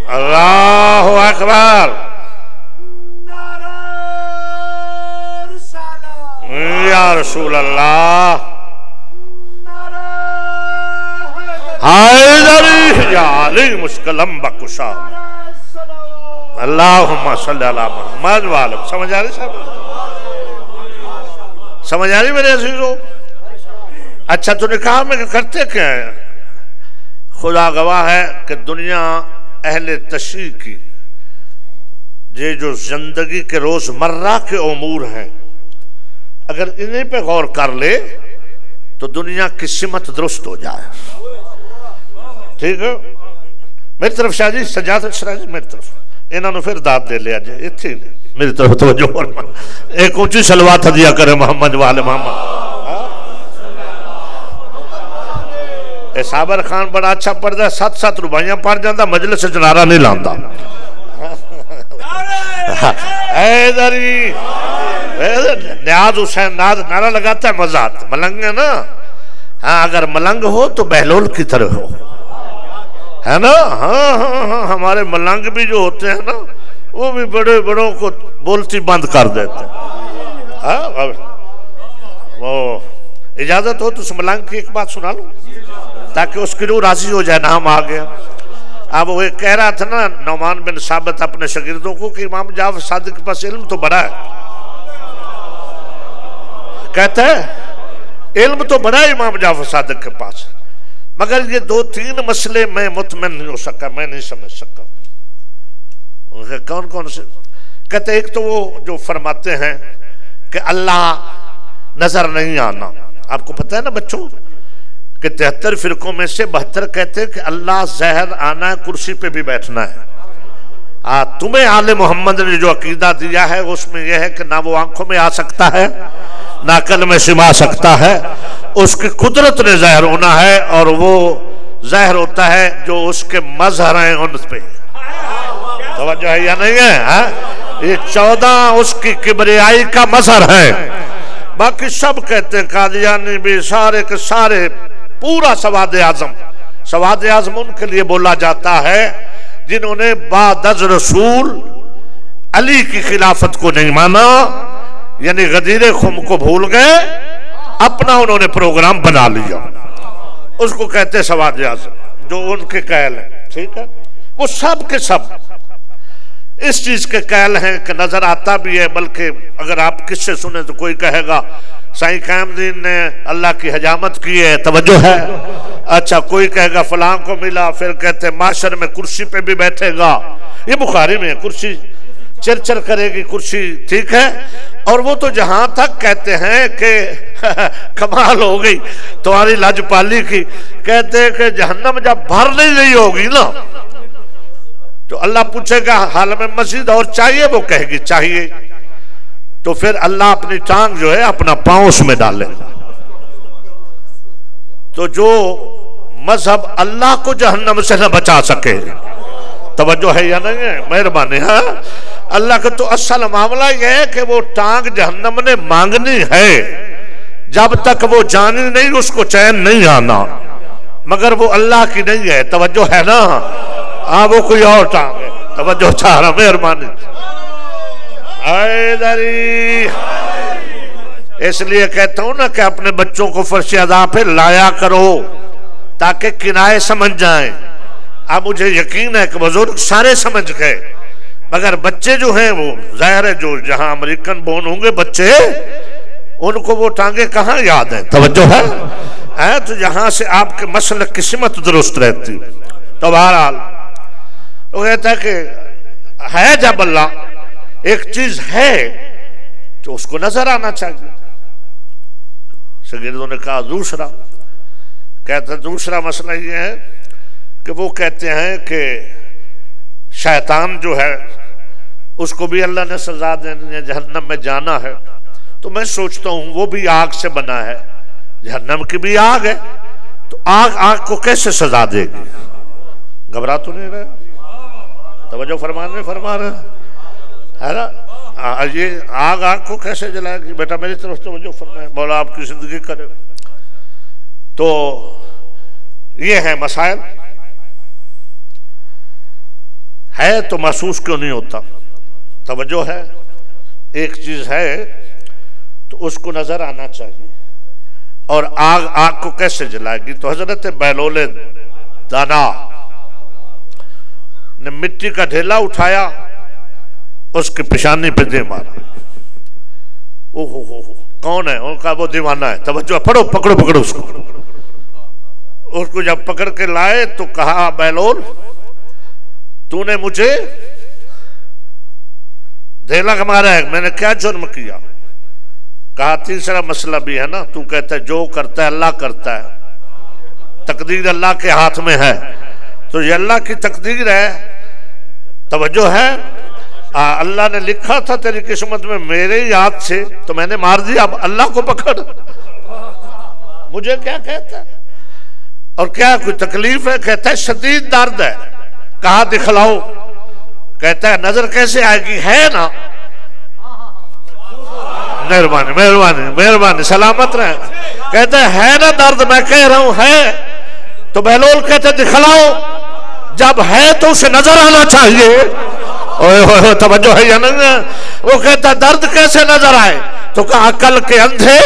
اللہ اکبر. یا رسول اللہ، حیدری یا علی مشکلم بکشا، اللہم صلی اللہ محمد وآلہ. سمجھ آ رہی صاحب؟ سمجھ آ رہی میرے عزیزوں؟ اچھا تو نکاح میں کرتے کیا ہے؟ خدا گواہ ہے کہ دنیا اہل تشریح کی یہ جو زندگی کے روزمرہ کے امور ہیں، اگر انہیں پہ غور کر لے تو دنیا کی سمت درست ہو جائے. ٹھیک ہے؟ میری طرف شاہ جی، سجاد شاہ جی، میری طرف انہوں نے پھر داد دے لیا جائے. اتھی میری طرف توجہ فرما، ایک اونچی صلوات ہدیہ کرے محمد والے محمد. صابر خان بڑا اچھا پڑھتا ہے، 7 روپیاں پڑھ جاندہ، مجلس جنارہ نہیں لاندہ. حیدری نیاز حسین ناز نعرہ لگاتا ہے، مزہ آتا. ملنگ ہے نا، ہاں اگر ملنگ ہو تو بہلول کی طرح ہو، ہے نا. ہاں ہمارے ملنگ بھی جو ہوتے ہیں نا وہ بھی بڑے بڑوں کو بولتی بند کر دیتے ہیں. وہ اجازت ہو تو اس ملنگ کی ایک بات سنا لوں تاکہ اس کی روح راضی ہو جائے. نام آ گیا. اب وہ کہہ رہا تھا نا نعمان بن ثابت اپنے شاگردوں کو کہ امام جعفر صادق کے پاس علم تو بڑا ہے. کہتا ہے علم تو بڑا ہے امام جعفر صادق کے پاس، مگر یہ 2-3 مسئلے میں مطمئن نہیں ہو سکا، میں نہیں سمجھ سکا. کون سے؟ کہتے ایک تو وہ جو فرماتے ہیں کہ اللہ نظر نہیں آنا. آپ کو پتہ ہے نا بچوں کہ 73 فرقوں میں سے 72 کہتے ہیں کہ اللہ ظاہر آنا ہے، کرسی پہ بھی بیٹھنا ہے. تمہیں آل محمد نے جو عقیدہ دیا ہے اس میں یہ ہے کہ نہ وہ آنکھوں میں آ سکتا ہے، نہ عقل میں سما سکتا ہے. اس کی قدرت نے ظاہر ہونا ہے اور وہ ظاہر ہوتا ہے جو اس کے مظہر ہیں ان پہ. توجہ ہے یا نہیں ہے؟ یہ 14 اس کی کبریائی کا مظہر ہے. باقی سب کہتے ہیں قادیانی بھی سارے کے سارے پورا سواد اعظم. سواد اعظم ان کے لیے بولا جاتا ہے جنہوں نے بعد از رسول علی کی خلافت کو نہیں مانا، یعنی غدیر خم کو بھول گئے، اپنا انہوں نے پروگرام بنا لیا. اس کو کہتے ہیں سواد اعظم، جو ان کے قائل ہیں. ٹھیک ہے، وہ سب کے سب اس چیز کے قائل ہیں کہ نظر آتا بھی ہے. بلکہ اگر آپ کس سے سنیں تو کوئی کہے گا سائیں قائم الدین نے اللہ کی حجامت کی ہے، توجہ ہے. اچھا، کوئی کہے گا فلاں کو ملا، پھر کہتے ہیں معاشر میں کرسی پہ بھی بیٹھے گا. یہ بخاری میں کرسی چرچر کرے گی کرسی. ٹھیک ہے، اور وہ تو جہاں تک کہتے ہیں کہ کمال ہو گئی تمہاری لاجپالی کی، کہتے ہیں کہ جہنم جب بھر نہیں رہی ہوگی نا تو اللہ پوچھے گا حال میں مزید اور چاہیے، وہ کہے گی چاہیے، تو پھر اللہ اپنی ٹانگ جو ہے اپنا پاؤں اس میں ڈالے گا. تو جو مذہب اللہ کو جہنم سے نہ بچا سکے، توجہ ہے یا نہیں ہے؟ مہربانی. ہاں، اللہ کا تو اصل معاملہ یہ ہے کہ وہ ٹانگ جہنم نے مانگنی ہے، جب تک وہ جانی نہیں اس کو چین نہیں آنا، مگر وہ اللہ کی نہیں ہے. توجہ ہے نا؟ ہاں، وہ کوئی اور ٹانگ ہے. توجہ چاہ رہا، مہربانی. حیدری. اس لیے کہتا ہوں نا کہ اپنے بچوں کو فرش ادا پہ لایا کرو تاکہ کنائے سمجھ جائیں. اب مجھے یقین ہے کہ بزرگ سارے سمجھ گئے، مگر بچے جو ہیں وہ ظاہر ہے جو جہاں امریکن بون ہوں گے بچے، ان کو وہ ٹانگیں کہاں یاد ہیں. توجہ ہے؟ تو یہاں سے آپ کے مسلک کی سمت درست رہتی. تو بہرحال وہ کہتا ہے کہ ہے جب اللہ ایک چیز ہے تو اس کو نظر آنا چاہیے. شاگردوں نے کہا دوسرا، کہتا دوسرا مسئلہ یہ ہے کہ وہ کہتے ہیں کہ شیطان جو ہے اس کو بھی اللہ نے سزا دینی ہے، جہنم میں جانا ہے. تو میں سوچتا ہوں وہ بھی آگ سے بنا ہے، جہنم کی بھی آگ ہے، تو آگ کو کیسے سزا دے گی؟ گھبرا تو نہیں رہے؟ توجہ فرما رہے ہے نا؟ یہ آگ کو کیسے جلائے گی؟ بیٹا میری طرف توجہ فرمائے، مولا آپ کی زندگی کرے. تو یہ ہے مسائل. ہے تو محسوس کیوں نہیں ہوتا؟ توجہ ہے، ایک چیز ہے تو اس کو نظر آنا چاہیے. اور آگ کو کیسے جلائے گی؟ تو حضرت بہلول دانا نے مٹی کا ڈھیلا اٹھایا، اس کی پیشانی پہ دے مارا. کون ہے؟ ان کا وہ دیوانہ ہے. توجہ، پکڑو اس کو جب پکڑ کے لائے تو کہا بہلول تو نے مجھے ڈھیلا مارا ہے، میں نے کیا جرم کیا؟ کہا تیسرا مسئلہ بھی ہے نا، تو کہتا ہے جو کرتا ہے اللہ کرتا ہے، تقدیر اللہ کے ہاتھ میں ہے، تو یہ اللہ کی تقدیر ہے. توجہ ہے؟ اللہ نے لکھا تھا تیری قسمت میں میرے یاد سے، تو میں نے مار دیا، اب اللہ کو پکڑ، مجھے کیا کہتا ہے؟ اور کیا کوئی تکلیف ہے؟ کہتا ہے شدید درد ہے. کہا دکھلاؤ. کہتا ہے نظر کیسے آئے گی؟ ہے نا. مہربانی سلامت رہے. کہتا ہے نا درد؟ میں کہہ رہا ہوں ہے. تو بہلول کہتے ہیں دکھلاؤ. جب ہے تو اسے نظر آنا چاہیے. توجہ ہے یا نہیں؟ وہ کہتا ہے درد کیسے نظر آئے؟ تو کہا عقل کے اندھے،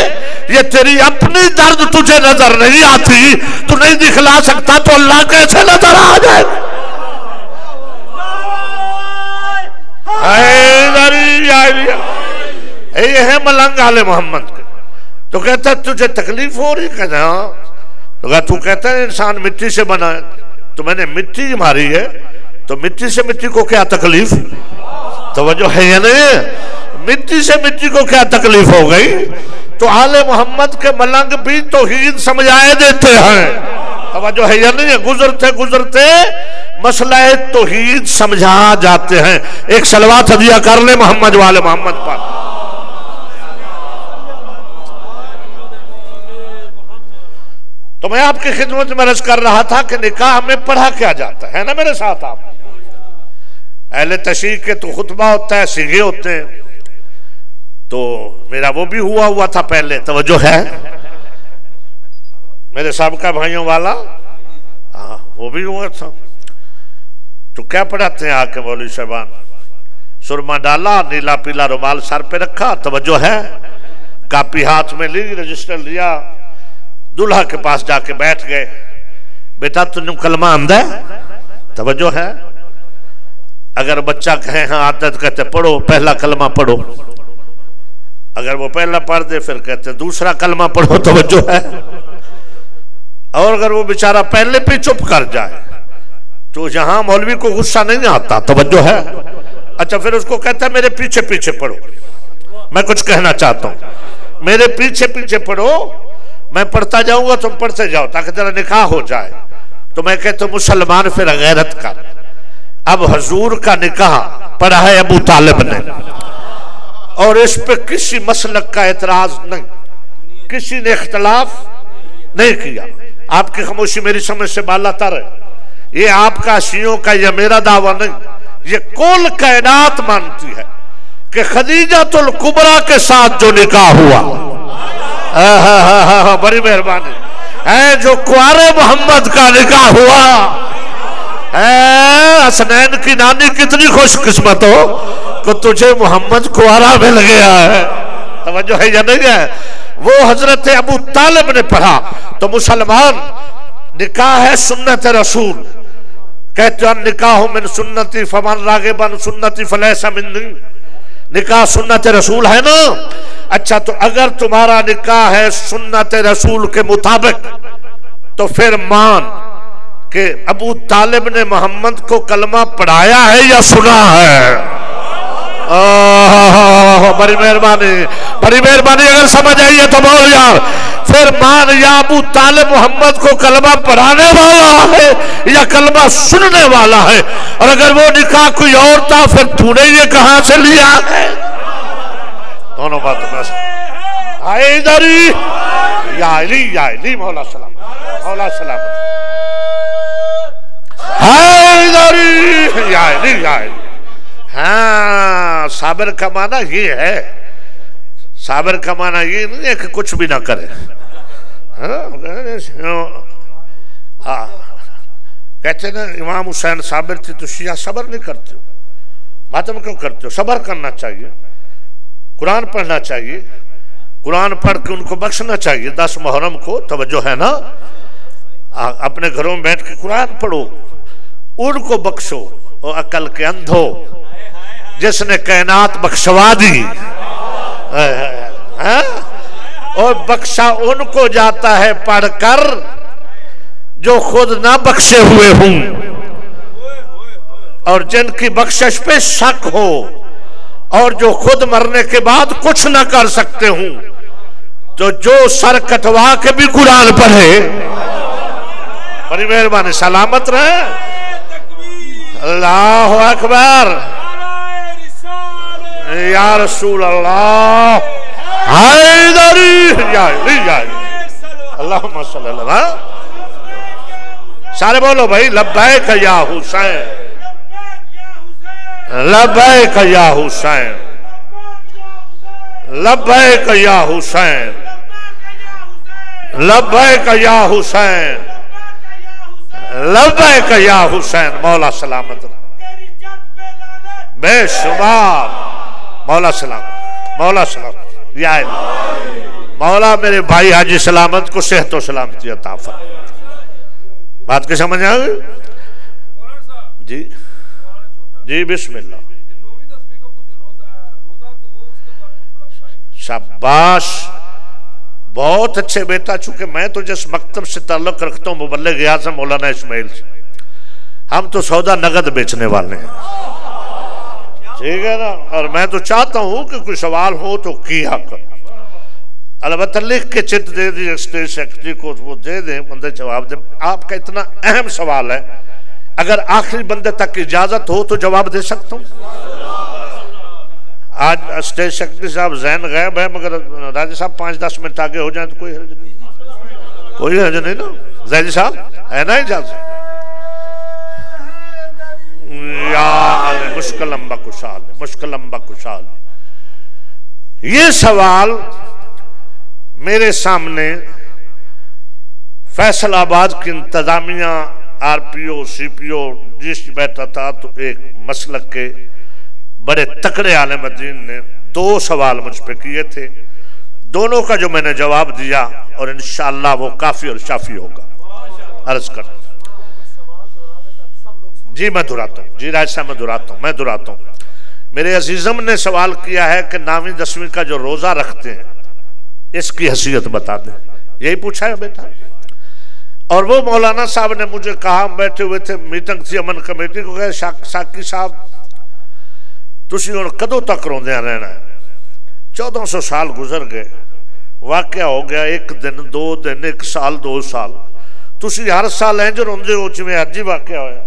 یہ تیری اپنی درد تجھے نظر نہیں آتی، تو نہیں دکھلا سکتا، تو اللہ کیسے نظر آ جائے؟ یہ ہے ملنگ آل محمد کے. تو کہتا ہے تجھے تکلیف ہو رہی؟ کہتا ہے ہاں. تو کہتا ہے انسان مٹی سے بنا ہے، تو میں نے مٹی ماری ہے، تو مٹی سے مٹی کو کیا تکلیف؟ توجہ ہے یا نہیں؟ مٹی سے مٹی کو کیا تکلیف ہو گئی؟ تو آل محمد کے ملنگ بھی توحید سمجھائے دیتے ہیں. توجہ ہے یا نہیں؟ گزرتے مسئلہ توحید سمجھا جاتے ہیں. ایک صلوات ہدیہ کر لیں محمد والے محمد پر. تو میں آپ کی خدمت میں عرض کر رہا تھا کہ نکاح میں پڑھا کیا جاتا ہے نا میرے ساتھ آپ. اہل تشریح کے تو خطبہ ہوتا ہے، سیغے ہوتے ہیں، تو میرا وہ بھی ہوا تھا پہلے. توجہ ہے؟ میرے سابقہ بھائیوں والا وہ بھی ہوا تھا. تو کیا پڑھاتے ہیں آ کے مولوی صاحبان؟ سرما ڈالا، نیلا پیلا رومال سر پہ رکھا، توجہ ہے، کاپی ہاتھ میں لی، رجسٹر لیا، دلہا کے پاس جا کے بیٹھ گئے. بیٹا تم کلمہ آندہ ہے؟ توجہ ہے. اگر بچہ کہے ہاں آتا ہے تو کہتے پڑھو، پہلا کلمہ پڑھو. اگر وہ پہلا پڑھ دے پھر کہتے دوسرا کلمہ پڑھو. توجہ ہے. اور اگر وہ بیچارہ پہلے پہ چپ کر جائے تو یہاں مولوی کو غصہ نہیں آتا. توجہ ہے. اچھا پھر اس کو کہتا ہے میرے پیچھے پیچھے پڑھو، میں کچھ کہنا چاہتا ہوں، میرے پیچھے پیچھے پڑھو، میں پڑھتا جاؤں گا تم پڑھتے جاؤ تاکہ تیرا نکاح ہو جائے. تو میں کہتا ہوں مسلمان پھر غیرت کر. اب حضور کا نکاح پڑھا ہے ابو طالب نے، اور اس پہ کسی مسلک کا اعتراض نہیں، کسی نے اختلاف نہیں کیا. آپ کی خاموشی میری سمجھ سے بالا تر ہے. یہ آپ کا شیعوں کا یا میرا دعویٰ نہیں، یہ کل کائنات مانتی ہے کہ خدیجہ الکبریٰ کے ساتھ جو نکاح ہوا، بڑی مہربانی ہے، جو کنوارے محمد کا نکاح ہوا، حسنین کی نانی کتنی خوش قسمت ہو کہ تجھے محمد کنوارا مل گیا ہے. توجہ ہے یا نہیں ہے؟ وہ حضرت ابو طالب نے پڑھا. تو مسلمان نکاح ہے سنت رسول، کہتے ہیں نکاح من سنتی فمن راغب عن سنتی فلیس منی. نکاح سنت رسول ہے نا. اچھا تو اگر تمہارا نکاح ہے سنت رسول کے مطابق تو پھر مان کہ ابو طالب نے محمد کو کلمہ پڑھایا ہے یا سنا ہے؟ بڑی مہربانی، بڑی مہربانی. اگر سمجھ آئیے تو بول یار. پھر مان یا ابو طالب محمد کو کلمہ پڑھانے والا ہے یا کلمہ سننے والا ہے. اور اگر وہ نکاح کوئی اور تھا پھر تو نے یہ کہاں سے لیا ہے؟ دونوں باتوں میں حیدری یا علی مولا سلام، مولا سلامت. حیدری یا علی. ہاں صابر کا معنی یہ ہے، صابر کا معنی یہ نہیں ہے کہ کچھ بھی نہ کرے. کہتے نا امام حسین صابر تھی تو شیعہ صبر نہیں کرتے ہو. ماتم کیوں کرتے ہو؟ صبر کرنا چاہیے، قرآن پڑھنا چاہیے، قرآن پڑھ کے ان کو بخشنا چاہیے. 10 محرم کو توجہ ہے نا، اپنے گھروں میں بیٹھ کے قرآن پڑھو، ان کو بخشو. اور عقل کے اندھو جس نے کائنات بخشوا دی، اور بخشا ان کو جاتا ہے پڑھ کر جو خود نہ بخشے ہوئے ہوں، اور جن کی بخشش پہ شک ہو، اور جو خود مرنے کے بعد کچھ نہ کر سکتے ہوں. تو جو سر کٹوا کے بھی قرآن پڑھے، بڑی مہربانی، سلامت رہے. اللہ اکبر یا رسول اللہ. حیدری یا علی. اللہم صلی اللہ. سارے بولو بھائی لبیک یا حسین، لبیک یا حسین، لبیک یا حسین، لبیک یا حسین، لبیک یا حسین. مولا سلامت بے شمار. مولا سلامت، مولا سلامت یا علی. مولا میرے بھائی حاجی سلامت کو صحت و سلامتی عطا فرمائے. بات کی سمجھ آ گئی؟ جی جی بسم اللہ. شاباش، بہت اچھے بیٹا. چونکہ میں تو جس مکتب سے تعلق رکھتا ہوں مبلغ اعظم مولانا اسماعیل سے، ہم تو سودا نقد بیچنے والے ہیں، ٹھیک ہے نا. اور میں تو چاہتا ہوں کہ کوئی سوال ہو تو کیا کر. البتہ لکھ کے چٹ دے دی اسٹیج سیکرٹری کو، وہ دے دیں، بندے جواب دیں. آپ کا اتنا اہم سوال ہے، اگر آخری بندے تک اجازت ہو تو جواب دے سکتا ہوں. آج اسٹیج سیکرٹری صاحب ذہن غائب ہے، مگر راجی صاحب 5-10 منٹ آگے ہو جائیں تو کوئی حرج نہیں، کوئی حرج نہیں نا. زیدی صاحب ہے نا اجازت؟ یا علی مشکل امبا کشال، مشکل امبا کشال. یہ سوال میرے سامنے فیصل آباد کی انتظامیہ آر پی او سی پی او جس بیٹھا تھا تو ایک مسلک کے بڑے تکڑے عالم دین نے 2 سوال مجھ پہ کیے تھے، دونوں کا جو میں نے جواب دیا اور انشاءاللہ وہ کافی اور شافی ہوگا۔ عرض کر جی میں دہراتا ہوں، جی راج صاحب میں دہراتا ہوں۔ میرے عزیزم نے سوال کیا ہے کہ 9ویں 10ویں کا جو روزہ رکھتے ہیں اس کی حیثیت بتا دیں، یہی پوچھا ہے بیٹا۔ اور وہ مولانا صاحب نے مجھے کہا، ہم بیٹھے ہوئے تھے، میٹنگ تھی امن کمیٹی کو، کہے ساکی صاحب تسی ہن کدوں تک روندیاں رہنا ہے؟ 1400 سال گزر گئے، واقعہ ہو گیا 1 دن 2 دن 1 سال 2 سال، تسی ہر سال انج روندے ہو جویں اج ہی واقعہ ہویا۔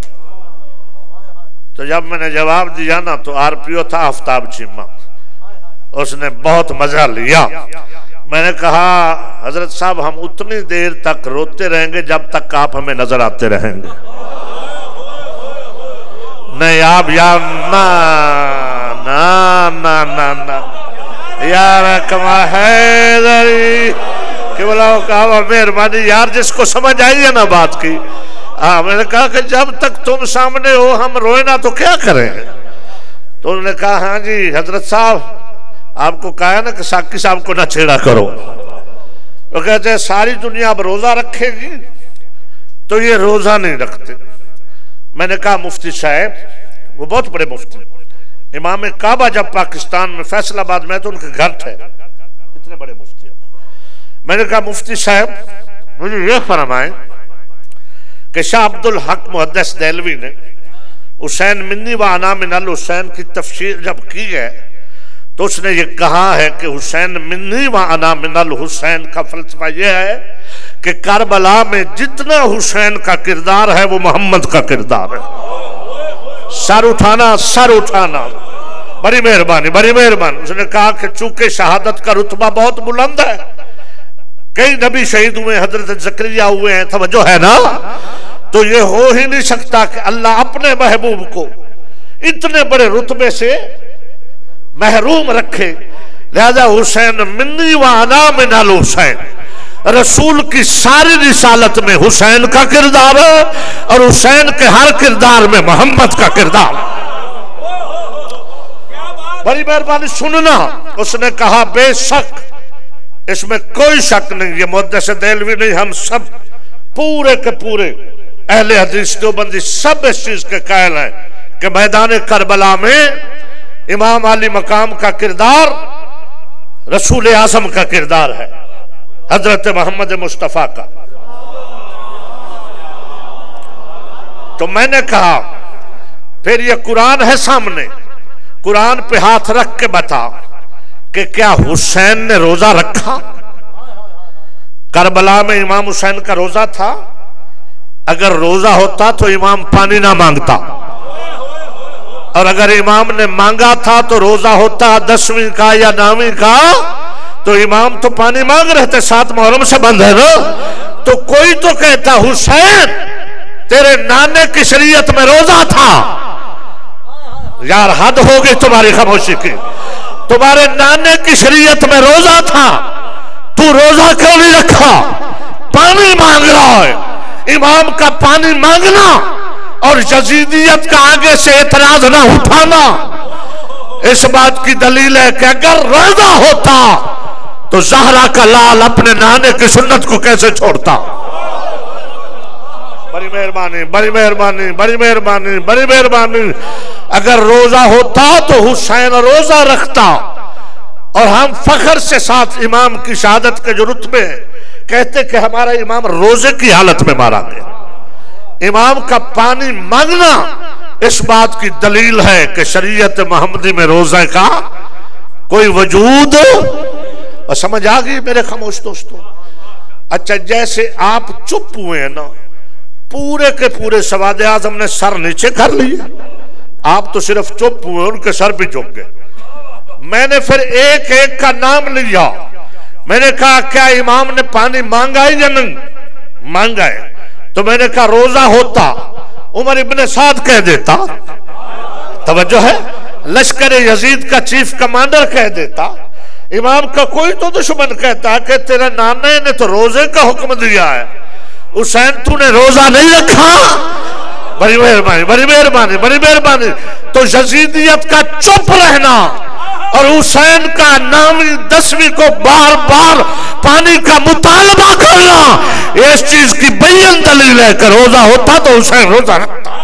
تو جب میں نے جواب دیا نا تو آر پی او تھا آفتاب چیمہ، اس نے بہت مزہ لیا۔ میں نے کہا حضرت صاحب ہم اتنی دیر تک روتے رہیں گے جب تک آپ ہمیں نظر آتے رہیں گے۔ نہیں آپ یار نا نا نا نا نا یار کما ہے دری کہ بلاؤ کہا مہربانی یار، جس کو سمجھ آئی ہے نا بات کی۔ میں نے کہا کہ جب تک تم سامنے ہو ہم روئے نا تو کیا کریں؟ تو انہوں نے کہا ہاں جی حضرت صاحب آپ کو کہا ہے نا کہ ساکی صاحب کو نہ چھیڑا کرو۔ وہ کہتے ہیں ساری دنیا اب روزہ رکھے گی تو یہ روزہ نہیں رکھتے۔ میں نے کہا مفتی صاحب، وہ بہت بڑے مفتی، امام کعبہ جب پاکستان میں فیصل آباد میں تو ان کے گھر تھے، اتنے بڑے مفتی۔ میں نے کہا مفتی صاحب مجھے یہ فرمائیں کہ شاہ عبدالحق محدث دہلوی نے حسین منی و انا من الحسین کی تفسیر جب کی ہے تو اس نے یہ کہا ہے کہ حسین منی و انا من الحسین کا فلسفہ یہ ہے کہ کربلا میں جتنا حسین کا کردار ہے وہ محمد کا کردار ہے۔ سر اٹھانا سر اٹھانا، بڑی مہربانی بڑی مہربانی۔ اس نے کہا کہ چونکہ شہادت کا رتبہ بہت بلند ہے، کئی نبی شہید ہوئے، حضرت زکریا ہوئے ہیں، توجہ ہے نا، تو یہ ہو ہی نہیں سکتا کہ اللہ اپنے محبوب کو اتنے بڑے رتبے سے محروم رکھے۔ لہذا حسین منی و انا من الحسین، رسول کی ساری رسالت میں حسین کا کردار ہے اور حسین کے ہر کردار میں محمد کا کردار۔ بڑی مہربانی سننا، اس نے کہا بے شک اس میں کوئی شک نہیں، یہ محدث دہلوی نہیں، ہم سب پورے کے پورے اہل حدیث دیوبندی سب اس چیز کے قائل ہیں کہ میدان کربلا میں امام علی مقام کا کردار رسول اعظم کا کردار ہے، حضرت محمد مصطفیٰ کا۔ تو میں نے کہا پھر یہ قرآن ہے سامنے، قرآن پہ ہاتھ رکھ کے بتا کہ کیا حسین نے روزہ رکھا؟ کربلا میں امام حسین کا روزہ تھا؟ اگر روزہ ہوتا تو امام پانی نہ مانگتا، اور اگر امام نے مانگا تھا تو روزہ ہوتا 10ویں کا یا 9ویں کا تو امام تو پانی مانگ رہے تھے، 7 محرم سے بند ہے نا۔ تو کوئی تو کہتا حسین تیرے نانے کی شریعت میں روزہ تھا۔ یار حد ہو گئی تمہاری خاموشی کی، تمہارے نانے کی شریعت میں روزہ تھا، تو روزہ کیوں نہیں رکھا؟ پانی مانگ رہا ہے، امام کا پانی مانگنا اور یزیدیت کا آگے سے اعتراض نہ اٹھانا اس بات کی دلیل ہے کہ اگر روزہ ہوتا تو زہرا کا لال اپنے نانے کی سنت کو کیسے چھوڑتا؟ بڑی مہربانی بڑی مہربانی بڑی مہربانی بڑی مہربانی۔ اگر روزہ ہوتا تو حسین روزہ رکھتا، اور ہم فخر سے ساتھ امام کی شہادت کے جو رتبے ہیں کہتے کہ ہمارا امام روزے کی حالت میں مارا گیا۔ امام کا پانی مانگنا اس بات کی دلیل ہے کہ شریعت محمدی میں روزے کا کوئی وجود، اور سمجھ آ گئی میرے خاموش دوستوں؟ اچھا جیسے آپ چپ ہوئے ہیں نا، پورے کے پورے سواد اعظم نے سر نیچے کر لیا، آپ تو صرف چپ ہوئے، ان کے سر بھی جھک گئے۔ میں نے پھر ایک ایک کا نام لیا، میں نے کہا کیا امام نے پانی مانگا ہے یا نہیں؟ مانگا ہے۔ تو میں نے کہا روزہ ہوتا عمر ابن سعد کہہ دیتا، توجہ ہے، لشکر یزید کا چیف کمانڈر کہہ دیتا، امام کا کوئی تو دشمن کہتا کہ تیرے نانے نے تو روزے کا حکم دیا ہے، حسین تو نے روزہ نہیں رکھا؟ بڑی مہربانی بڑی مہربانی بڑی مہربانی. تو یزیدیت کا چپ رہنا اور حسین کا نامی 10ویں کو بار بار پانی کا مطالبہ کرنا اس چیز کی بین دلیل ہے کہ روزہ ہوتا تو حسین روزہ رکھتا.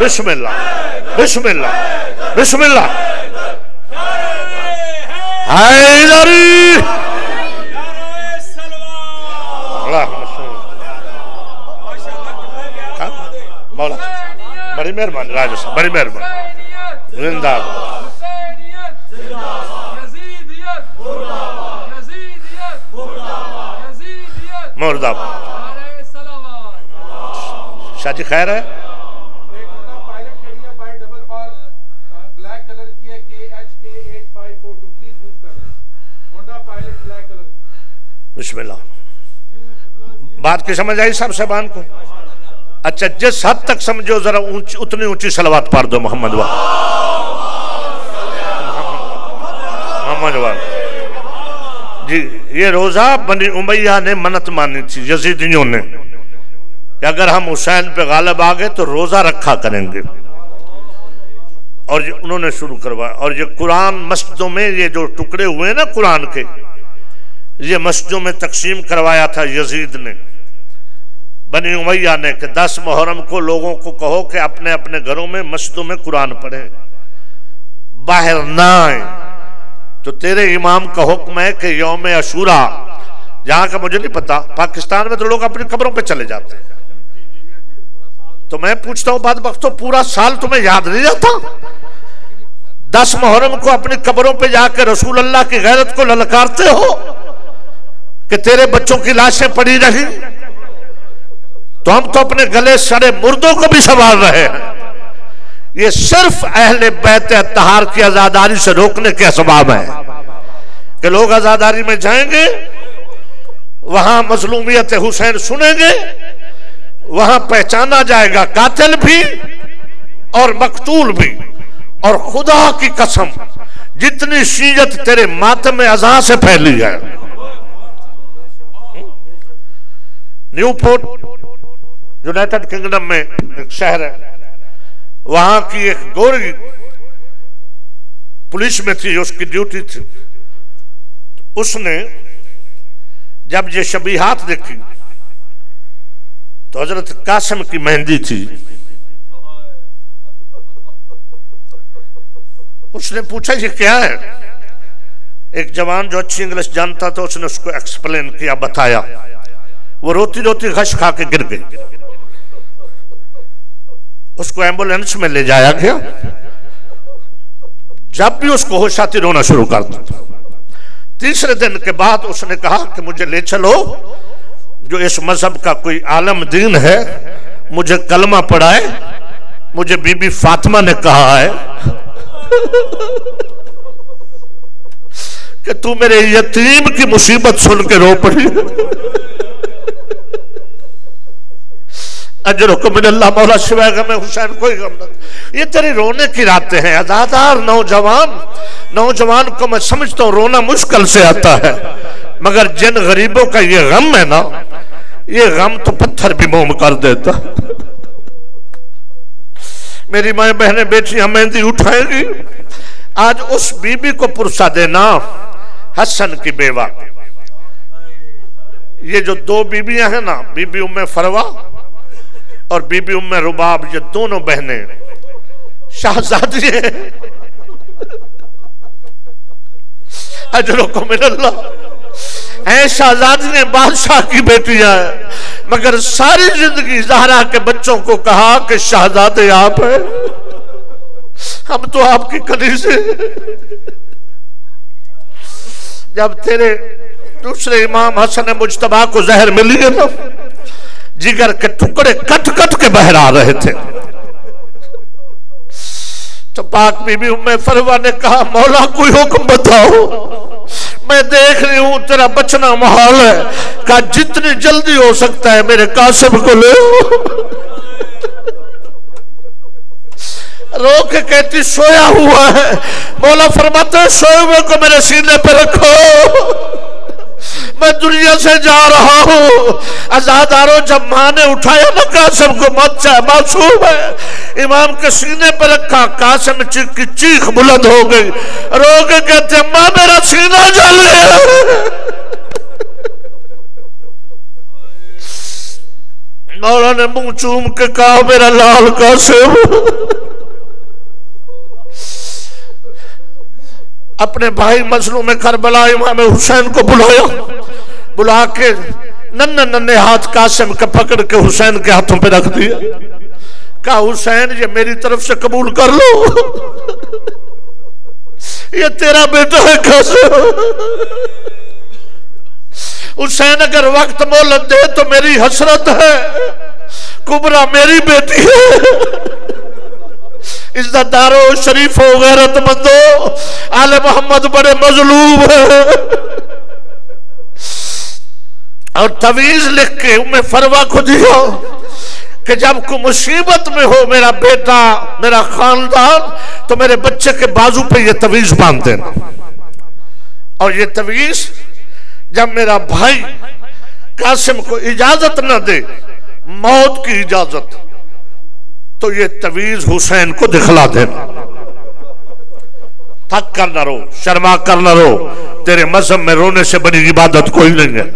بسم اللہ بسم اللہ بسم اللہ. حیدری مولا بڑی مہربانی راجہ صاحب بڑی مہربانی. زندہ مردہ شاہ جی خیر ہے. بسم اللہ. بات کی سمجھ آئی صاحب صاحبان کو؟ اچھا جس حد تک سمجھو ذرا اتنی اونچی صلوات پڑھ دو محمد جی. یہ روزہ بنی امیہ نے منت مانی تھی یزیدیوں نے کہ اگر ہم حسین پہ غالب آگئے تو روزہ رکھا کریں گے, اور انہوں نے شروع کروایا. اور یہ قرآن مسجدوں میں یہ جو ٹکڑے ہوئے نا قرآن کے, یہ مسجدوں میں تقسیم کروایا تھا یزید نے بنی امیہ نے کہ 10 محرم کو لوگوں کو کہو کہ اپنے اپنے گھروں میں مسجدوں میں قرآن پڑھیں, باہر نہ آئیں. تو تیرے امام کا حکم ہے کہ یوم عاشورہ, جہاں کا مجھے نہیں پتا, پاکستان میں تو لوگ اپنی قبروں پہ چلے جاتے ہیں. تو میں پوچھتا ہوں بعد وقت تو پورا سال تمہیں یاد نہیں جاتا؟ 10 محرم کو اپنی قبروں پہ جا کے رسول اللہ کی غیرت کو للکارتے ہو کہ تیرے بچوں کی لاشیں پڑی رہی, تو ہم تو اپنے گلے سڑے مردوں کو بھی سنبھال رہے ہیں. یہ صرف اہل بیت اطہار کی عزاداری سے روکنے کے اسباب ہیں کہ لوگ عزاداری میں جائیں گے, وہاں مظلومیت حسین سنیں گے, وہاں پہچانا جائے گا قاتل بھی اور مقتول بھی. اور خدا کی قسم جتنی شیعت تیرے ماتم ازاں سے پھیلی ہے. نیو پورٹ یونائٹڈ کنگڈم میں ایک شہر ہے, وہاں کی ایک گورھی پولیس میں تھی, اس کی ڈیوٹی تھی. اس نے جب یہ شبیہات دیکھی تو حضرت قاسم کی مہندی تھی. اس نے پوچھا یہ کیا ہے؟ ایک جوان جو اچھی انگلش جانتا تھا اس نے اس کو ایکسپلین کیا, بتایا. وہ روتی روتی غش کھا کے گر گئی. اس کو ایمبولینس میں لے جایا گیا. جب بھی اس کو ہوش آتی رونا شروع کر دیتا. تیسرے دن کے بعد اس نے کہا کہ مجھے لے چلو, جو اس مذہب کا کوئی عالم دین ہے مجھے کلمہ پڑھائے. مجھے بی بی فاطمہ نے کہا ہے کہ تو میرے یتیم کی مصیبت سن کے رو پڑی. اجرکم من اللہ مولا سوائے غم حسین کوئی غم نہ. یہ تیری رونے کی راتیں ہیں عزادار نوجوان کو میں سمجھتا ہوں رونا مشکل سے آتا ہے, مگر جن غریبوں کا یہ غم ہے نا, یہ غم تو پتھر بھی موم کر دیتا. میری مائیں بہنیں بیٹیاں مہندی اٹھائیں گی. آج اس بی بی کو پرسا دینا, حسن کی بیوہ. یہ جو 2 بیویاں ہیں نا, بی بی ام فروا اور بی بی ام رباب, یہ دونوں بہنیں شہزادی ہیں. اجرکم من اللہ. اے شہزادی بادشاہ کی بیٹیاں ہیں, مگر ساری زندگی زہرا کے بچوں کو کہا کہ شہزادے آپ ہیں, ہم تو آپ کی کلی سے. جب تیرے دوسرے امام حسن مجتبیٰ کو زہر ملی ہے نا, جگر کے ٹکڑے کٹ کٹ کے بہر آ رہے تھے, تو پاک بی بی ام فروا نے کہا مولا کوئی حکم بتاؤ, میں دیکھ رہی ہوں تیرا بچنا محال ہے. کہا جتنی جلدی ہو سکتا ہے میرے قاسم کو لے. رو کے کہتی سویا ہوا ہے. مولا فرماتے ہیں سوئے ہوئے کو میرے سینے پہ رکھو. میں دنیا سے جا رہا ہوں۔ عزاداروں جب ماں نے اٹھایا نا قاسم کو، مت چاہے معصوم ہے، امام کے سینے پر رکھا، قاسم کی چیخ بلند ہو گئی، رو کے کہتے اماں میرا سینہ جل گیا۔ مولا نے منہ چوم کے کہا میرا لال قاسم۔ اپنے بھائی مظلوم کربلا امام حسین کو بلایا، بلا کے ننھے ہاتھ قاسم کا پکڑ کے حسین کے ہاتھوں پہ رکھ دیا، کہا حسین یہ میری طرف سے قبول کر لو، یہ تیرا بیٹا ہے قاسم۔ حسین اگر وقت مہلت دے تو میری حسرت ہے، کبرا میری بیٹی ہے۔ عزت دارو، شریف و غیرت مندو، آل محمد بڑے مظلوم ہیں۔ اور تویز لکھ کے ام فروہ کو دیا کہ جب کوئی مصیبت میں ہو میرا بیٹا، میرا خاندان، تو میرے بچے کے بازو پہ یہ تویز باندھ دینا، اور یہ تویز جب میرا بھائی قاسم کو اجازت نہ دے، موت کی اجازت، تو یہ تویز حسین کو دکھلا دینا۔ تھک کر نہ رو، شرما کر نہ رو، تیرے مذہب میں رونے سے بڑی عبادت کوئی نہیں ہے۔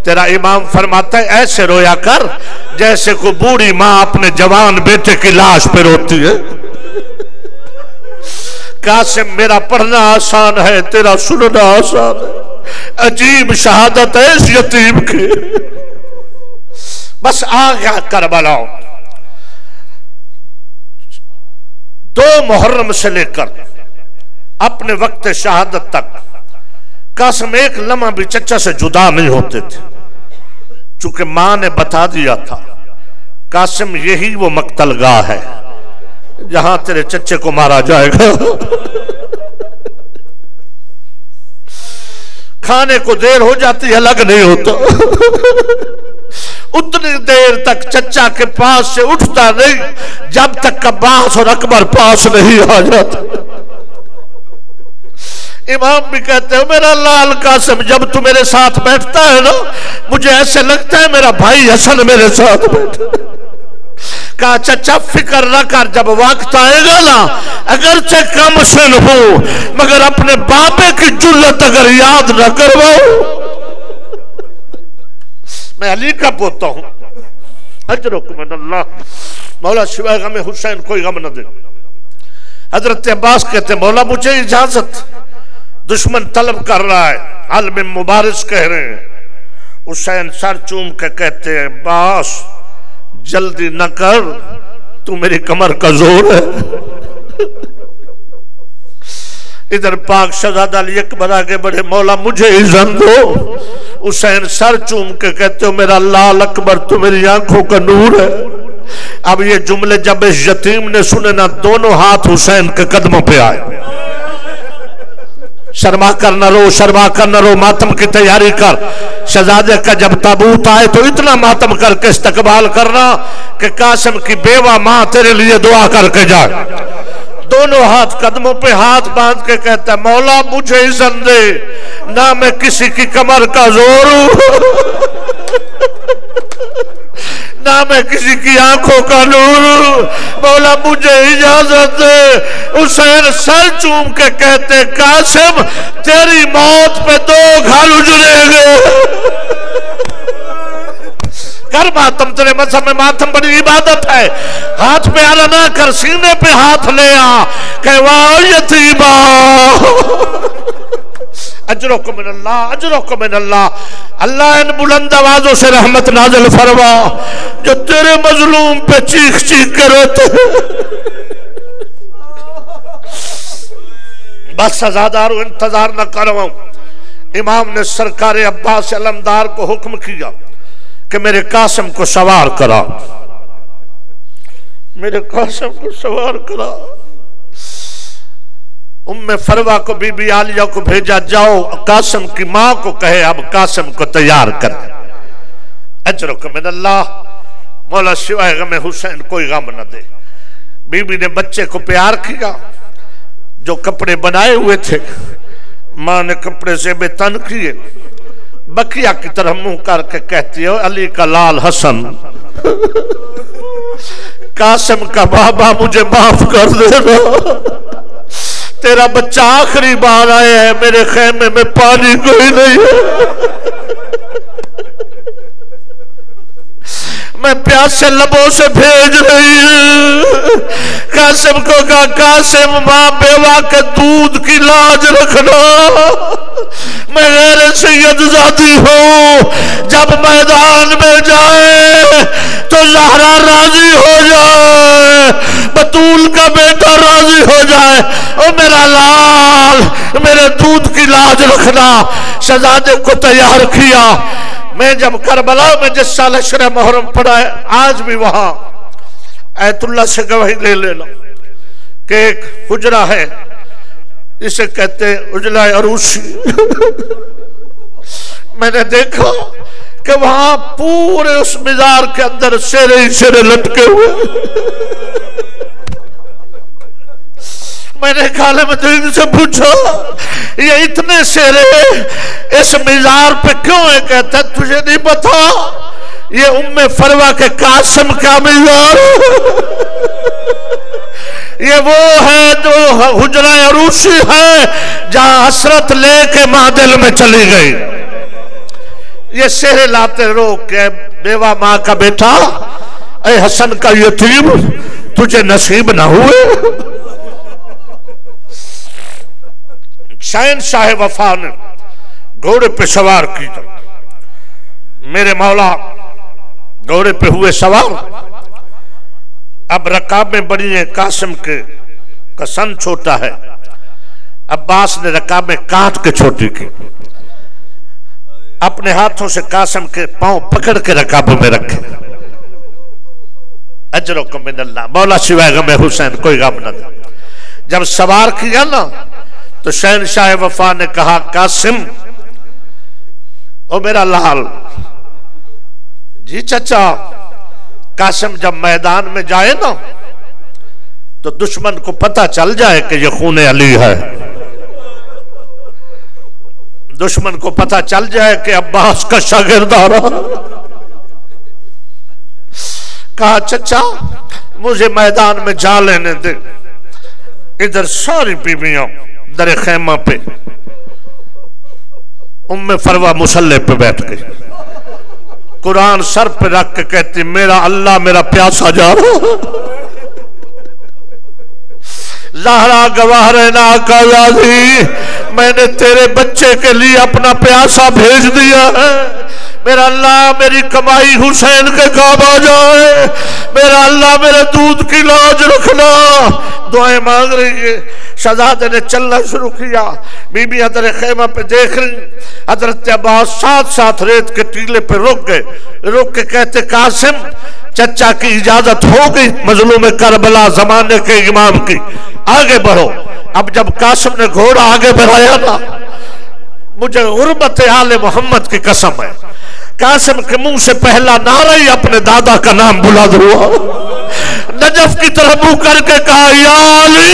تیرا امام فرماتا ہے ایسے رویا کر جیسے کوئی بوڑھی ماں اپنے جوان بیٹے کی لاش پہ روتی ہے۔ قاسم میرا پڑھنا آسان ہے، تیرا سننا آسان ہے، عجیب شہادت ہے اس یتیم کی۔ بس آ گیا کربلا۔ 2 محرم سے لے کر اپنے وقت شہادت تک قاسم ایک لمحہ بھی چچا سے جدا نہیں ہوتے تھے، چونکہ ماں نے بتا دیا تھا قاسم یہی وہ مقتل گاہ ہے جہاں تیرے چچے کو مارا جائے گا۔ کھانے کو دیر ہو جاتی ہے، الگ نہیں ہوتا، اتنی دیر تک چچا کے پاس سے اٹھتا نہیں جب تک عباس اور اکبر پاس نہیں آ جاتا۔ امام بھی کہتے ہیں میرا لال قاسم جب تو میرے ساتھ بیٹھتا ہے نا، مجھے ایسے لگتا ہے میرا بھائی حسن میرے ساتھ بیٹھا۔ کہا چچا فکر نہ کر، جب وقت آئے گا نا، اگرچہ کم سن ہو مگر اپنے باپے کی جرت اگر یاد نہ کرواؤ، میں علی کا پوتا ہوں، اجرکم من اللہ، مولا سوائے غم حسین کوئی غم نہ دے۔ حضرت عباس کہتے ہیں مولا مجھے اجازت، دشمن طلب کر رہا ہے، حلم مبارز کہہ رہے ہیں۔ حسین سر چوم کے کہتے ہیں عباس جلدی نہ کر، تو میری کمر کا زور ہے۔ ادھر پاک شہزادہ علی اکبر آگے بڑھے، مولا مجھے اذن دو۔ حسین سر چوم کے کہتے ہو میرا لال اکبر تو میری آنکھوں کا نور ہے۔ اب یہ جملے جب اس یتیم نے سنے نا، دونوں ہاتھ حسین کے قدموں پہ آئے۔ شرما کر نہ رو، شرما کر نہ رو، ماتم کی تیاری کر۔ شہزادے کا جب تابوت آئے تو اتنا ماتم کر کے استقبال کرنا کہ قاسم کی بیوہ ماں تیرے لیے دعا کر کے جائے۔ دونوں ہاتھ قدموں پہ ہاتھ باندھ کے کہتا ہے مولا مجھے اذن دے، نہ میں کسی کی کمر کا زور ہوں، نہ میں کسی کی آنکھوں کا نور ہوں، مولا مجھے اجازت دے۔ حسین سر چوم کے کہتے قاسم تیری موت پہ 2 گھر اجڑے گے۔ کر ماتم، تیرے مذہب میں ماتم بڑی عبادت ہے۔ ہاتھ پہ آلہ نہ کر، سینے پہ ہاتھ لے آ کہ واہ یتیمہ، اجرکم من اللہ، اجرکم من اللہ۔ اللہ ان بلند آوازوں سے رحمت نازل فرما جو تیرے مظلوم پہ چیخ چیخ کے روتے۔ بس عزادارو انتظار نہ کرواؤں۔ امام نے سرکار عباس علمدار کو حکم کیا کہ میرے قاسم کو سوار کرا، میرے قاسم کو سوار کرا۔ ام فروہ کو بی بی عالیہ کو بھیجا، جاؤ قاسم کی ماں کو کہے اب قاسم کو تیار کر۔ اجرکم من اللہ، مولا سوائے غم حسین کوئی غم نہ دے۔ بی بی نے بچے کو پیار کیا، جو کپڑے بنائے ہوئے تھے ماں نے کپڑے سے بے تن کیے، بکیا کی طرح منہ کر کے کہتی ہے علی کا لال حسن قاسم کا بابا مجھے معاف کر دینا، تیرا بچہ آخری بار آیا ہے، میرے خیمے میں پانی کوئی نہیں ہے، میں پیاسے لبوں سے بھیج رہی ہوں۔ قاسم کو کہا قاسم ماں بیوہ کے دودھ کی لاج رکھنا، میں غیر سید زادی ہوں، جب میدان میں جائے تو زہرا راضی ہو جائے، بطول کا بیٹا راضی ہو جائے، او میرا لال میرے دودھ کی لاج رکھنا۔ شہزادے کو تیار کیا۔ میں جب کربلا میں جس سال عشرہ محرم پڑھا ہے، آج بھی وہاں ایت اللہ سے گواہی لے لینا کہ ایک حجرہ ہے، اسے کہتے ہیں حجرہ عروسی۔ میں نے دیکھا کہ وہاں پورے اس مزار کے اندر شیرے ہی شیرے لٹکے ہوئے۔ میں نے خالہ مدین سے پوچھا یہ اتنے شیرے اس مزار پہ کیوں ہے؟ کہتا ہے تجھے نہیں پتا یہ ام فروہ کے قاسم کا مزار، یہ وہ ہے جو حجرہ عروسی ہے جہاں حسرت لے کے ماں دل میں چلی گئی۔ یہ شیرے لاتے رو کہ بیوہ ماں کا بیٹا، اے حسن کا یتیم تجھے نصیب نہ ہوئے۔ شہنشاہ وفا نے گھوڑے پہ سوار کی، میرے مولا گھوڑے پہ ہوئے سوار۔ اب رکابیں بڑی ہیں، قاسم کا سن چھوٹا ہے، عباس نے رکابیں کاٹ کے چھوٹی کی، اپنے ہاتھوں سے قاسم کے پاؤں پکڑ کے رکابوں میں رکھے۔ اجرکم من اللہ، مولا سوائے غم حسین کوئی غم نہ دے۔ جب سوار کیا نا تو شہنشاہ وفا نے کہا قاسم او میرا لال، جی چچا، قاسم جب میدان میں جائے نا تو دشمن کو پتہ چل جائے کہ یہ خون علی ہے، دشمن کو پتہ چل جائے کہ عباس کا شاگرد آ رہا۔ کہا چچا مجھے میدان میں جا لینے دے۔ ادھر ساری بیویاں در خیمہ پہ، ام فروہ مسلح پہ بیٹھ گئی، قرآن سر پہ رکھ کے کہتی میرا اللہ میرا پیاسا جا رہا۔ زہرا گواہ رہنا آقا یادی، میں نے تیرے بچے کے لیے اپنا پیاسا بھیج دیا ہے، میرا اللہ میری کمائی حسین کے کام آ جائے، میرا اللہ میرے دودھ کی لاج رکھنا۔ دعائیں مانگ رہی ہے۔ شہزادے نے چلنا شروع کیا، بی بی حضر خیمہ پہ دیکھ رہی، حضرت عباس ساتھ ساتھ ریت کے ٹیلے پہ رک گئے، رک کے کہتے قاسم چچا کی اجازت ہو گئی مظلوم کربلا زمانے کے امام کی، آگے بڑھو۔ اب جب قاسم نے گھوڑا آگے بڑھایا نا، مجھے غربت آل محمد کی قسم ہے، قاسم کے منہ سے پہلا نعرہ ہی اپنے دادا کا نام بلند ہوا، نجف کی طرف منہ کر کے کہا یا علی،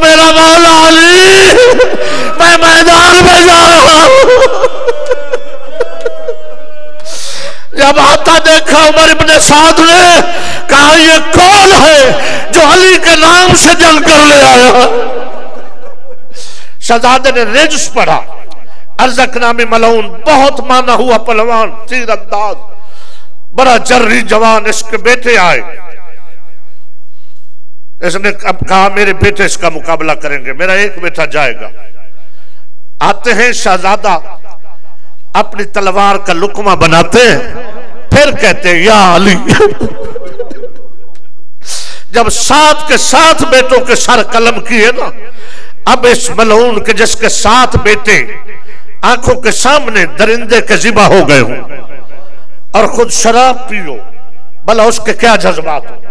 میرا مولا علی، میں میدان میں جا رہا ہوں۔ جب آتا دیکھا عمر ابن سعد نے کہا یہ کون ہے جو علی کے نام سے جنگ کر لے آیا؟ شہزادے نے رجس پڑھا، ارزق نامی ملعون، بہت مانا ہوا پہلوان، تیر انداز، بڑا جرری جوان، اس کے بیٹے آئے، اس نے اب کہا میرے بیٹے اس کا مقابلہ کریں گے، میرا ایک بیٹا جائے گا۔ آتے ہیں شہزادہ اپنی تلوار کا لقمہ بناتے ہیں، پھر کہتے ہیں یا علی۔ جب 7 کے 7 بیٹوں کے سر قلم کیے نا، اب اس ملعون کے جس کے 7 بیٹے آنکھوں کے سامنے درندے کے ذبح ہو گئے ہوں اور خود شراب پیو، بھلا اس کے کیا جذبات ہوں۔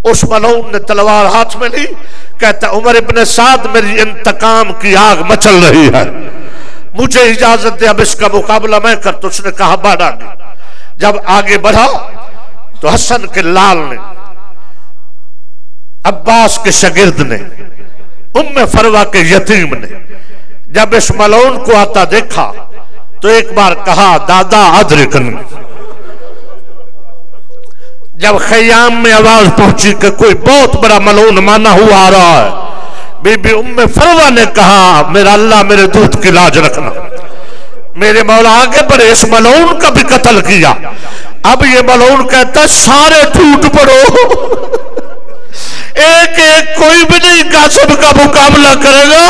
اس ملعون نے تلوار ہاتھ میں لی، کہتا عمر ابن سعد میری انتقام کی آگ مچل رہی ہے، مجھے اجازت دے اب اس کا مقابلہ میں کرتا۔ اس نے کہا بڑھ آگے۔ جب آگے بڑھا تو حسن کے لال نے، عباس کے شاگرد نے، ام فروہ کے یتیم نے جب اس ملعون کو آتا دیکھا تو ایک بار کہا دادا ادرکن. جب خیام میں آواز پہنچی کہ کوئی بہت بڑا ملعون مانا ہوا آ رہا ہے، بی بی ام فروہ نے کہا میرا اللہ میرے دودھ کی لاج رکھنا. میرے مولا آگے بڑھے، اس ملعون کا بھی قتل کیا. اب یہ ملعون کہتا ہے سارے ٹوٹ پڑو، ایک ایک کوئی بھی نہیں قاسم کا مقابلہ کرے گا.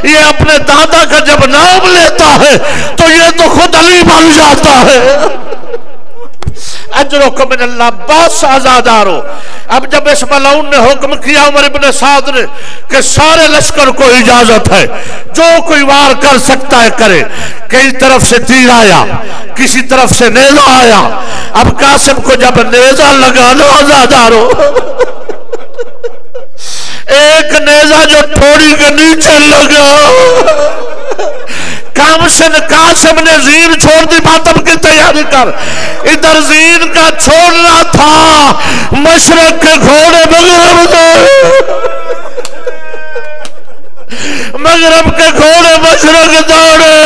یہ اپنے دادا کا جب نام لیتا ہے تو یہ تو خود علی بن جاتا ہے. اجرکم من اللہ، بس آزادارو. اب جب اس ملعون نے حکم کیا عمر ابن سعد نے کہ سارے لشکر کو اجازت ہے، جو کوئی وار کر سکتا ہے کرے. کئی طرف سے تیر آیا، کسی طرف سے نیزہ آیا. اب قاسم کو جب نیزہ لگا نا آزادارو، ایک نیزہ جو تھوڑی کے نیچے لگا، قاسم نے زین چھوڑ دی، ماتم کی تیاری کر. ادھر زین کا چھوڑنا تھا، مشرق کے گھوڑے مغرب کے گھوڑے مشرق دوڑے.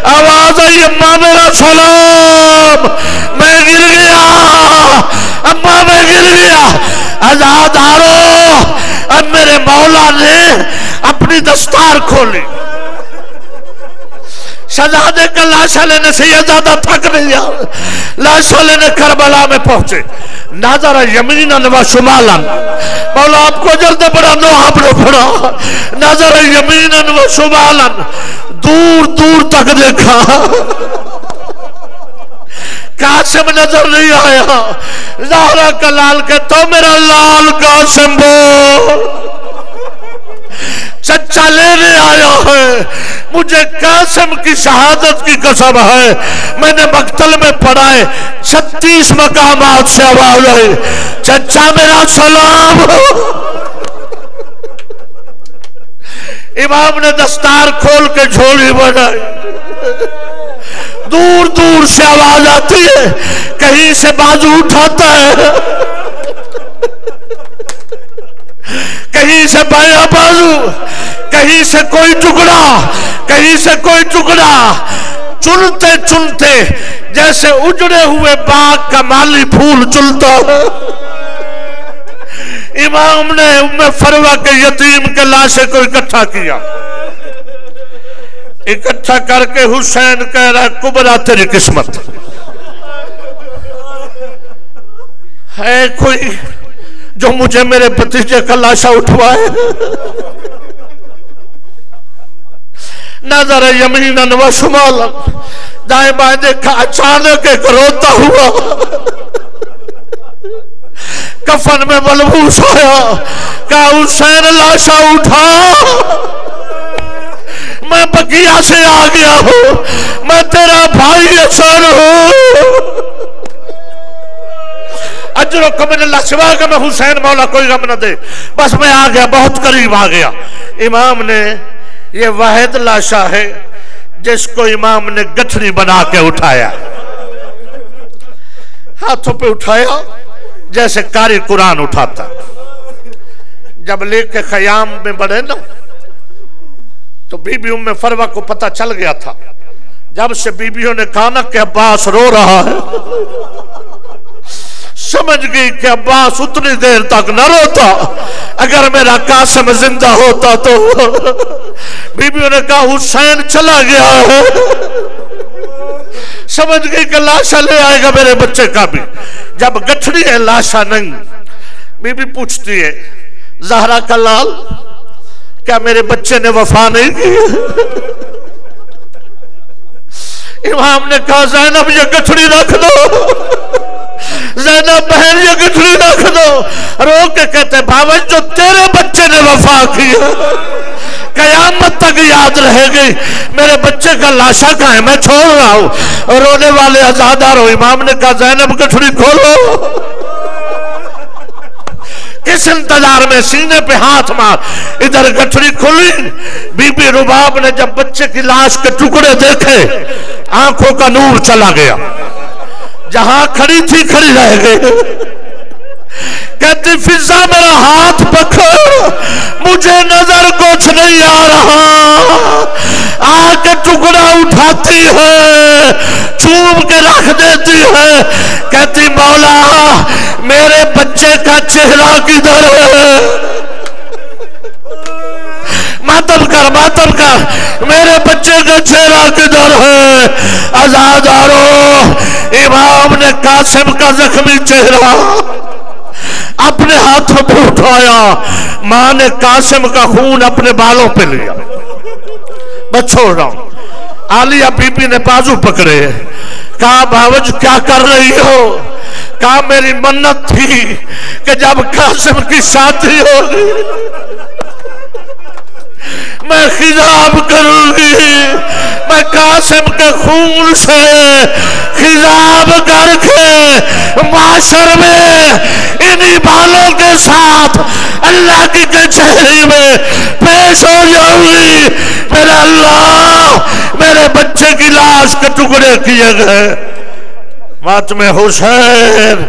آواز آئی اماں میرا سلام، میں گر گیا اماں، میں گر گیا. آزادارو، اب میرے مولا نے اپنی دستار کھولی. شہزادے کا لاشا لینے سے یہ زیادہ تھک نہیں گیا. لاشا لینے کربلا میں پہنچے. نظر یمیناً و شمالاً، مولا آپ کو جلد بڑا نوحب نے پڑھا. نظر یمیناً و شمالاً، دور دور تک دیکھا، قاسم نظر نہیں آیا. زہرا کا لال کہتا میرا لال قاسم بول، چچا لینے آیا ہے. مجھے قاسم کی شہادت کی قسم ہے، میں نے مقتل میں پڑھا ہے 36 مقامات سے آواز آئی چچا میرا سلام. امام نے دستار کھول کے جھولی بنائی. دور دور سے آواز آتی ہے، کہیں سے بازو اٹھاتا ہے، کہیں سے بایاں بازو، کہیں سے کوئی ٹکڑا، کہیں سے کوئی ٹکڑا. چنتے چنتے جیسے اجڑے ہوئے باغ کا مالی پھول چلتا ہے. امام نے ام فروہ کے یتیم کے لاشے کو اکٹھا کیا. اکٹھا کر کے حسین کہہ رہا ہے کبرا تیری قسمت ہے کوئی جو مجھے میرے بھتیجے کا لاشا اٹھوائے. نظر یمیناً و شمالاً، دائیں بائیں دیکھا، اچانک ایک روتا ہوا کفن میں ملبوس آیا. کہا حسین لاشا اٹھا، میں بقیہ سے آ گیا ہوں، میں تیرا بھائی حسین ہوں. اجرکم من اللہ، سوا کہ میں حسین مولا کوئی غم نہ دے، بس میں آ گیا، بہت قریب آ گیا. امام نے یہ واحد لاشا ہے جس کو امام نے گٹھڑی بنا کے اٹھایا، ہاتھوں پہ اٹھایا جیسے قاری قرآن اٹھاتا. جب لے کے خیام میں بڑھے نا تو بی بی ام فروہ کو پتہ چل گیا تھا. جب سے بیویوں نے کہا نا کہ عباس رو رہا ہے، سمجھ گئی کہ عباس اتنی دیر تک نہ روتا. اگر میرا قاسم زندہ ہوتا تو. بیویوں نے کہا حسین چلا گیا ہے. سمجھ گئی کہ لاشا لے آئے گا میرے بچے کا بھی. جب گٹھڑی ہے لاشا نہیں، بی بی پوچھتی ہے زہرا کا لال کیا میرے بچے نے وفا نہیں کی؟ امام نے کہا زینب یہ گٹھڑی رکھ دو، زینب بہن یہ گٹھڑی رکھ دو. رو کے کہتے بھاوی جو تیرے بچے نے وفا کی قیامت تک یاد رہے گی. میرے بچے کا لاشا کہاں ہے، میں چھوڑ رہا ہوں. رونے والے آزادار ہو. امام نے کہا زینب گٹھڑی کھولو. کس انتظار میں؟ سینے پہ ہاتھ مار. ادھر گٹھڑی کھلی. بی بی رباب نے جب بچے کی لاش کے ٹکڑے دیکھے آنکھوں کا نور چلا گیا. جہاں کھڑی تھی کھڑی رہ گئی. کہتی فضا میرا ہاتھ پکڑ، مجھے نظر کچھ نہیں آ رہا. آ کے ٹکڑا اٹھاتی ہے، چوم کے رکھ دیتی ہے، کہتی مولا میرے بچے کا چہرہ کدھر ہے؟ ماتم کر میرے بچے کا چہرہ کدھر ہے؟ عزادارو، امام نے قاسم کا زخمی چہرہ اپنے ہاتھوں پہ اٹھایا، ماں نے قاسم کا خون اپنے بالوں پہ لیا، بس چھوڑ رہا ہوں۔ عالیہ بی بی نے بازو پکڑے، کہا بھاوج کیا کر رہی ہو؟ کہا میری منت تھی کہ جب قاسم کی شادی ہوگی میں خضاب کروں گی، میں قاسم کے خون سے خضاب کر کے معاشر میں انہی بالوں کے ساتھ اللہ کی کچہری میں پیش ہو جاؤں گی۔ میرا اللہ، میرے بچے کی لاش کے ٹکڑے کیے گئے، ماتم حسین